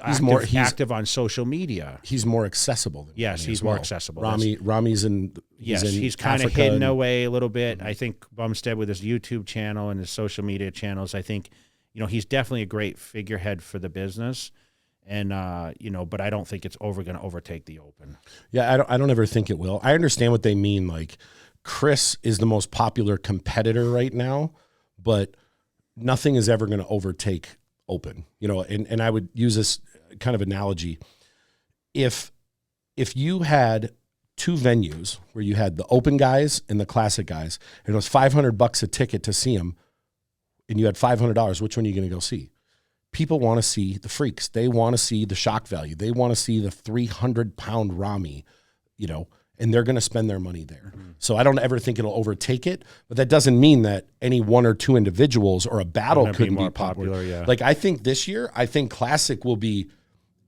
Speaker 1: active on social media.
Speaker 2: He's more accessible.
Speaker 1: Yes, he's more accessible.
Speaker 2: Ramy's in.
Speaker 1: He's kind of hidden away a little bit. I think Bumstead with his YouTube channel and his social media channels, I think, he's definitely a great figurehead for the business. And, but I don't think it's going to overtake the Open.
Speaker 2: Yeah, I don't ever think it will. I understand what they mean. Like, Chris is the most popular competitor right now, but nothing is ever going to overtake Open. And I would use this kind of analogy. If you had two venues where you had the Open guys and the Classic guys, and it was $500 a ticket to see them, and you had $500, which one are you going to go see? People want to see the freaks. They want to see the shock value. They want to see the 300-pound Ramy, and they're going to spend their money there. Mm-hmm. So I don't ever think it'll overtake it, but that doesn't mean that any one or two individuals or a battle couldn't be popular.
Speaker 1: Yeah.
Speaker 2: Like, I think this year, Classic will be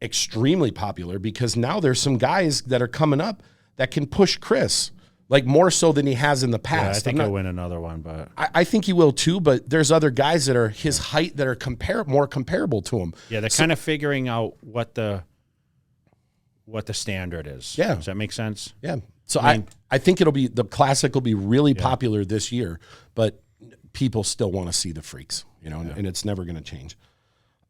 Speaker 2: extremely popular because now there's some guys that are coming up that can push Chris. Like, more so than he has in the past.
Speaker 1: Yeah, I think he'll win another one, but
Speaker 2: I think he will too. But there's other guys that are his height that are more comparable to him.
Speaker 1: Yeah, they're kind of figuring out what the standard is.
Speaker 2: Yeah,
Speaker 1: does that make sense?
Speaker 2: Yeah. So I think the Classic will be really popular this year, but people still want to see the freaks, and it's never going to change.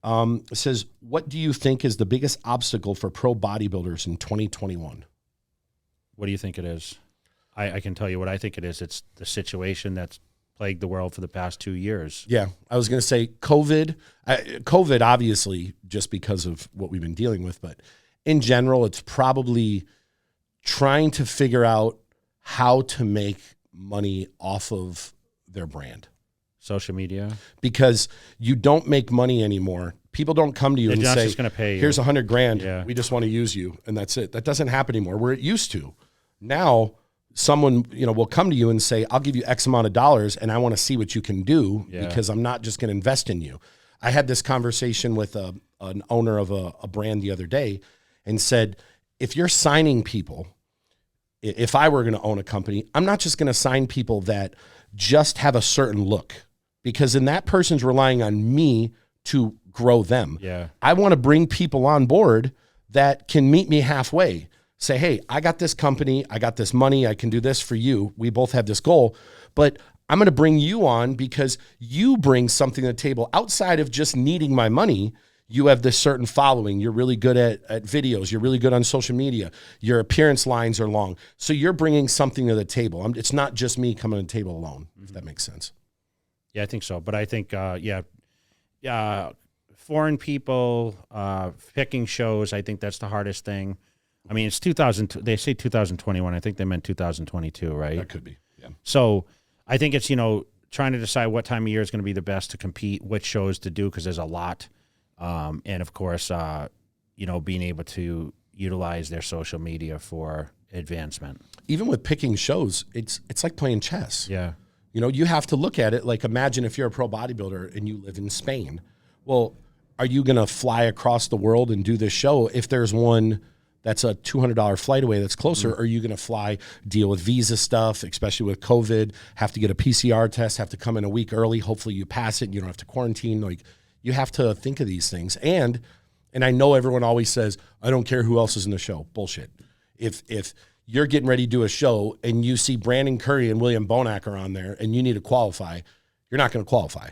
Speaker 2: It says, what do you think is the biggest obstacle for pro bodybuilders in 2021?
Speaker 1: What do you think it is? I can tell you what I think it is. It's the situation that's plagued the world for the past 2 years.
Speaker 2: Yeah, I was going to say COVID. COVID, obviously, just because of what we've been dealing with. But in general, it's probably trying to figure out how to make money off of their brand.
Speaker 1: Social media.
Speaker 2: Because you don't make money anymore. People don't come to you and say,
Speaker 1: just gonna pay you.
Speaker 2: Here's $100,000.
Speaker 1: Yeah.
Speaker 2: We just want to use you. And that's it. That doesn't happen anymore. Where it used to. Now, someone will come to you and say, I'll give you X amount of dollars and I want to see what you can do because I'm not just going to invest in you. I had this conversation with an owner of a brand the other day and said, if you're signing people, if I were going to own a company, I'm not just going to sign people that just have a certain look because then that person's relying on me to grow them.
Speaker 1: Yeah.
Speaker 2: I want to bring people on board that can meet me halfway. Say, hey, I got this company, I got this money, I can do this for you. We both have this goal, but I'm going to bring you on because you bring something to the table outside of just needing my money. You have this certain following. You're really good at videos. You're really good on social media. Your appearance lines are long. So you're bringing something to the table. It's not just me coming to the table alone, if that makes sense. Yeah,
Speaker 1: I think so. But I think, foreign people picking shows, I think that's the hardest thing. I mean, it's they say 2021. I think they meant 2022, right?
Speaker 2: That could be, yeah.
Speaker 1: So I think it's, trying to decide what time of year is going to be the best to compete, which shows to do, because there's a lot. And, of course, being able to utilize their social media for advancement.
Speaker 2: Even with picking shows, it's like playing chess.
Speaker 1: Yeah.
Speaker 2: You have to look at it like, imagine if you're a pro bodybuilder and you live in Spain. Well, are you going to fly across the world and do this show if there's one that's a $200 flight away that's closer? Mm-hmm. Or are you going to fly, deal with visa stuff, especially with COVID, have to get a PCR test, have to come in a week early, hopefully you pass it and you don't have to quarantine. Like, you have to think of these things. And I know everyone always says, I don't care who else is in the show. Bullshit. If you're getting ready to do a show and you see Brandon Curry and William Bonac are on there and you need to qualify, you're not going to qualify,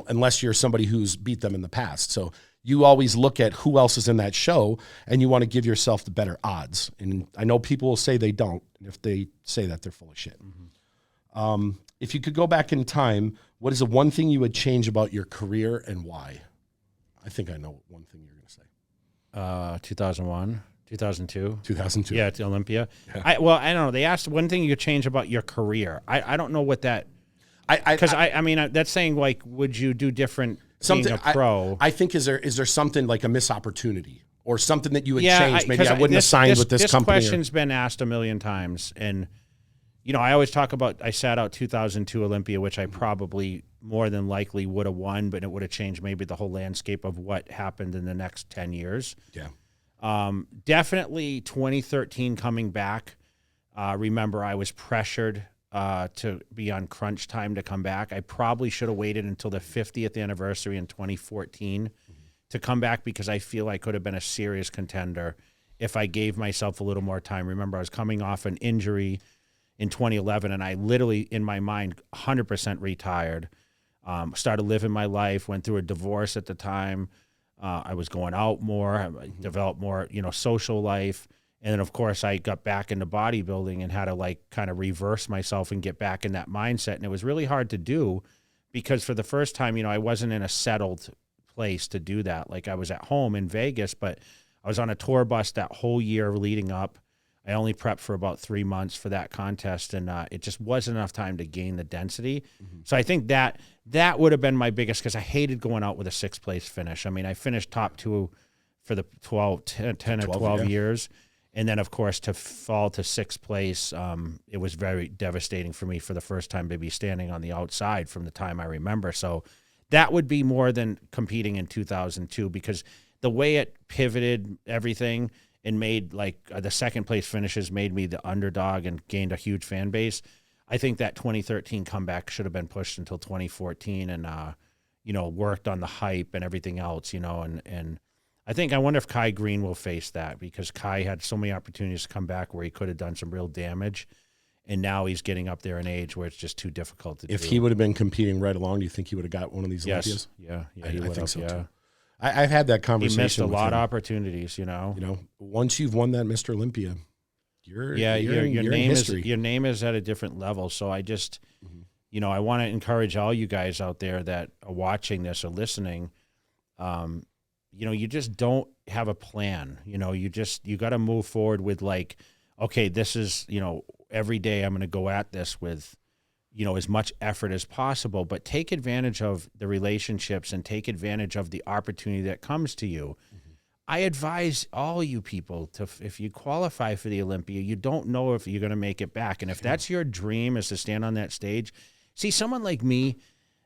Speaker 2: unless you're somebody who's beat them in the past. So you always look at who else is in that show and you want to give yourself the better odds. And I know people will say they don't. And if they say that, they're full of shit. If you could go back in time, what is the one thing you would change about your career and why? I think I know one thing you're going to say.
Speaker 1: 2001, 2002.
Speaker 2: 2002.
Speaker 1: Yeah, to Olympia.
Speaker 2: Yeah.
Speaker 1: I don't know. They asked one thing you could change about your career. I don't know what that, because I mean, that's saying like, would you do different being a pro?
Speaker 2: I think is there something like a missed opportunity or something that you would change? Maybe
Speaker 1: 'cause
Speaker 2: I wouldn't have signed with this company.
Speaker 1: This question's been asked a million times. And, I always talk about, I sat out 2002 Olympia, which I probably more than likely would have won, but it would have changed maybe the whole landscape of what happened in the next 10 years.
Speaker 2: Yeah.
Speaker 1: Definitely 2013 coming back. Remember, I was pressured to be on crunch time to come back. I probably should have waited until the 50th anniversary in 2014 to come back because I feel I could have been a serious contender if I gave myself a little more time. Remember, I was coming off an injury in 2011, and I literally, in my mind, 100% retired. Started living my life, went through a divorce at the time. I was going out more, I developed more, social life. And then, of course, I got back into bodybuilding and had to kind of reverse myself and get back in that mindset. And it was really hard to do because for the first time, I wasn't in a settled place to do that. Like I was at home in Vegas, but I was on a tour bus that whole year leading up. I only prepped for about 3 months for that contest, and it just wasn't enough time to gain the density. So I think that would have been my biggest, because I hated going out with a 6th place finish. I mean, I finished top 2 for the 10 or 12 years. And then, of course, to fall to 6th place, it was very devastating for me for the first time to be standing on the outside from the time I remember. So that would be more than competing in 2002, because the way it pivoted everything and made the 2nd place finishes made me the underdog and gained a huge fan base. I think that 2013 comeback should have been pushed until 2014 and, worked on the hype and everything else, and I wonder if Kai Green will face that, because Kai had so many opportunities to come back where he could have done some real damage. And now he's getting up there in age where it's just too difficult to do.
Speaker 2: If he would have been competing right along, do you think he would have got one of these Olympias?
Speaker 1: Yeah,
Speaker 2: I think so too.
Speaker 1: Yeah.
Speaker 2: I've had that conversation.
Speaker 1: He missed a lot
Speaker 2: of
Speaker 1: opportunities,
Speaker 2: once you've won that Mr. Olympia, your
Speaker 1: name
Speaker 2: history.
Speaker 1: Your name is at a different level. So I just, I want to encourage all you guys out there that are watching this or listening. You just don't have a plan. You got to move forward with okay, this is, every day I'm going to go at this with, as much effort as possible, but take advantage of the relationships and take advantage of the opportunity that comes to you. I advise all you people if you qualify for the Olympia, you don't know if you're going to make it back. And if that's your dream, is to stand on that stage, see, someone like me,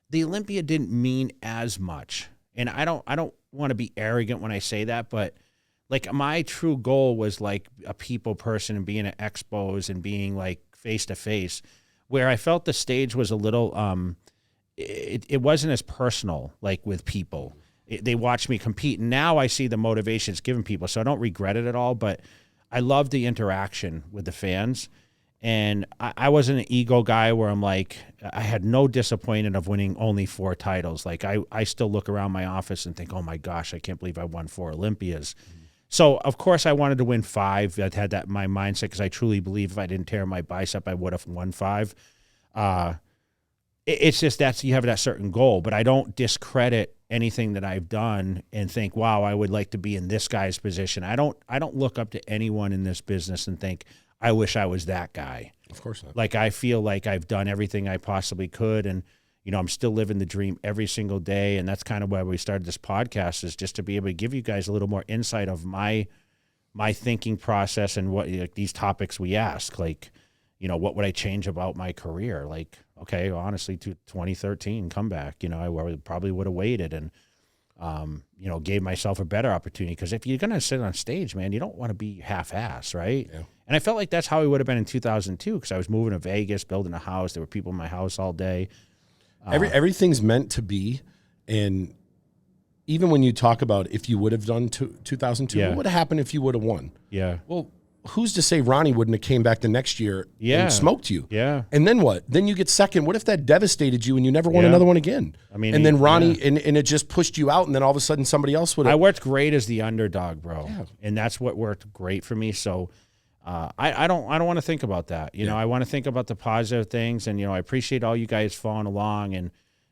Speaker 1: the Olympia didn't mean as much. And I don't want to be arrogant when I say that, but my true goal was a people person and being at expos and being face to face, where I felt the stage was a little, it wasn't as personal, with people. They watched me compete. And now I see the motivation it's given people. So I don't regret it at all, but I love the interaction with the fans. And I wasn't an ego guy where I'm I had no disappointment of winning only 4 titles. I still look around my office and think, oh my gosh, I can't believe I won 4 Olympias. So, of course, I wanted to win 5. I had that in my mindset because I truly believe if I didn't tear my bicep, I would have won 5. It's just you have that certain goal, but I don't discredit anything that I've done and think, wow, I would like to be in this guy's position. I don't look up to anyone in this business and think, I wish I was that guy.
Speaker 2: Of course not.
Speaker 1: I feel like I've done everything I possibly could, and I'm still living the dream every single day, and that's kind of why we started this podcast, is just to be able to give you guys a little more insight of my thinking process and what these topics we ask. What would I change about my career? Okay, honestly, to 2013 comeback, I probably would have waited and, gave myself a better opportunity. Because if you're going to sit on stage, man, you don't want to be half-ass, right? Yeah. And I felt like that's how it would have been in 2002, because I was moving to Vegas, building a house. There were people in my house all day.
Speaker 2: Everything's meant to be, and even when you talk about if you would have done 2002, what would have happened if you would have won?
Speaker 1: Yeah.
Speaker 2: Well, who's to say Ronnie wouldn't have came back the next year and smoked you?
Speaker 1: Yeah.
Speaker 2: And then what? Then you get second. What if that devastated you and you never won another one again?
Speaker 1: I mean,
Speaker 2: and then Ronnie, and it just pushed you out, and then all of a sudden somebody else would have.
Speaker 1: I worked great as the underdog, bro. Yeah. And that's what worked great for me. So I don't want to think about that. You know, I want to think about the positive things. And, you know, I appreciate all you guys following along. And,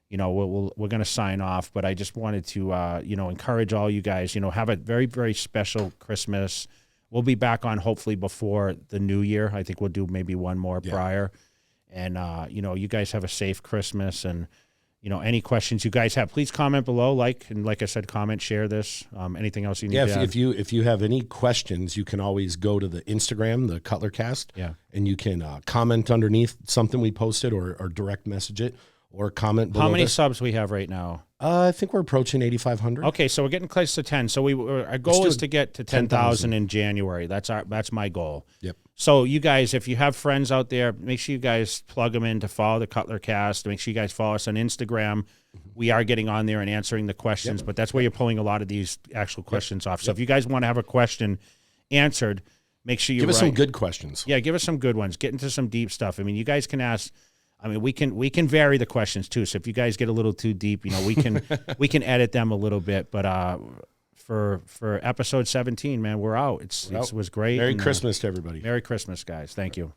Speaker 1: you know, we're going to sign off. But I just wanted to, you know, encourage all you guys, you know, have a very, very special Christmas. We'll be back on hopefully before the new year. I think we'll do maybe one more prior. And, you know, you guys have a safe Christmas. And, you know, any questions you guys have, please comment below. Like I said, comment, share this. Anything else you need to add?
Speaker 2: If you have any questions, you can always go to the Instagram, the Cutler Cast.
Speaker 1: Yeah.
Speaker 2: And you can comment underneath something we posted or direct message it or comment below.
Speaker 1: How many subs we have right now?
Speaker 2: I think we're approaching 8,500.
Speaker 1: Okay, so we're getting close to 10. So our goal is to get to 10,000 in January. That's my goal.
Speaker 2: Yep.
Speaker 1: So you guys, if you have friends out there, make sure you guys plug them in to follow the Cutler Cast. Make sure you guys follow us on Instagram. We are getting on there and answering the questions, but that's where you're pulling a lot of these actual questions off. So if you guys want to have a question answered, make sure you
Speaker 2: give us some good questions.
Speaker 1: Yeah, give us some good ones. Get into some deep stuff. I mean, you guys can ask. I mean, we can vary the questions too. So if you guys get a little too deep, you know, we can edit them a little bit. But for episode 17, man, we're out. It was great.
Speaker 2: Merry Christmas to everybody.
Speaker 1: Merry Christmas, guys. Thank you.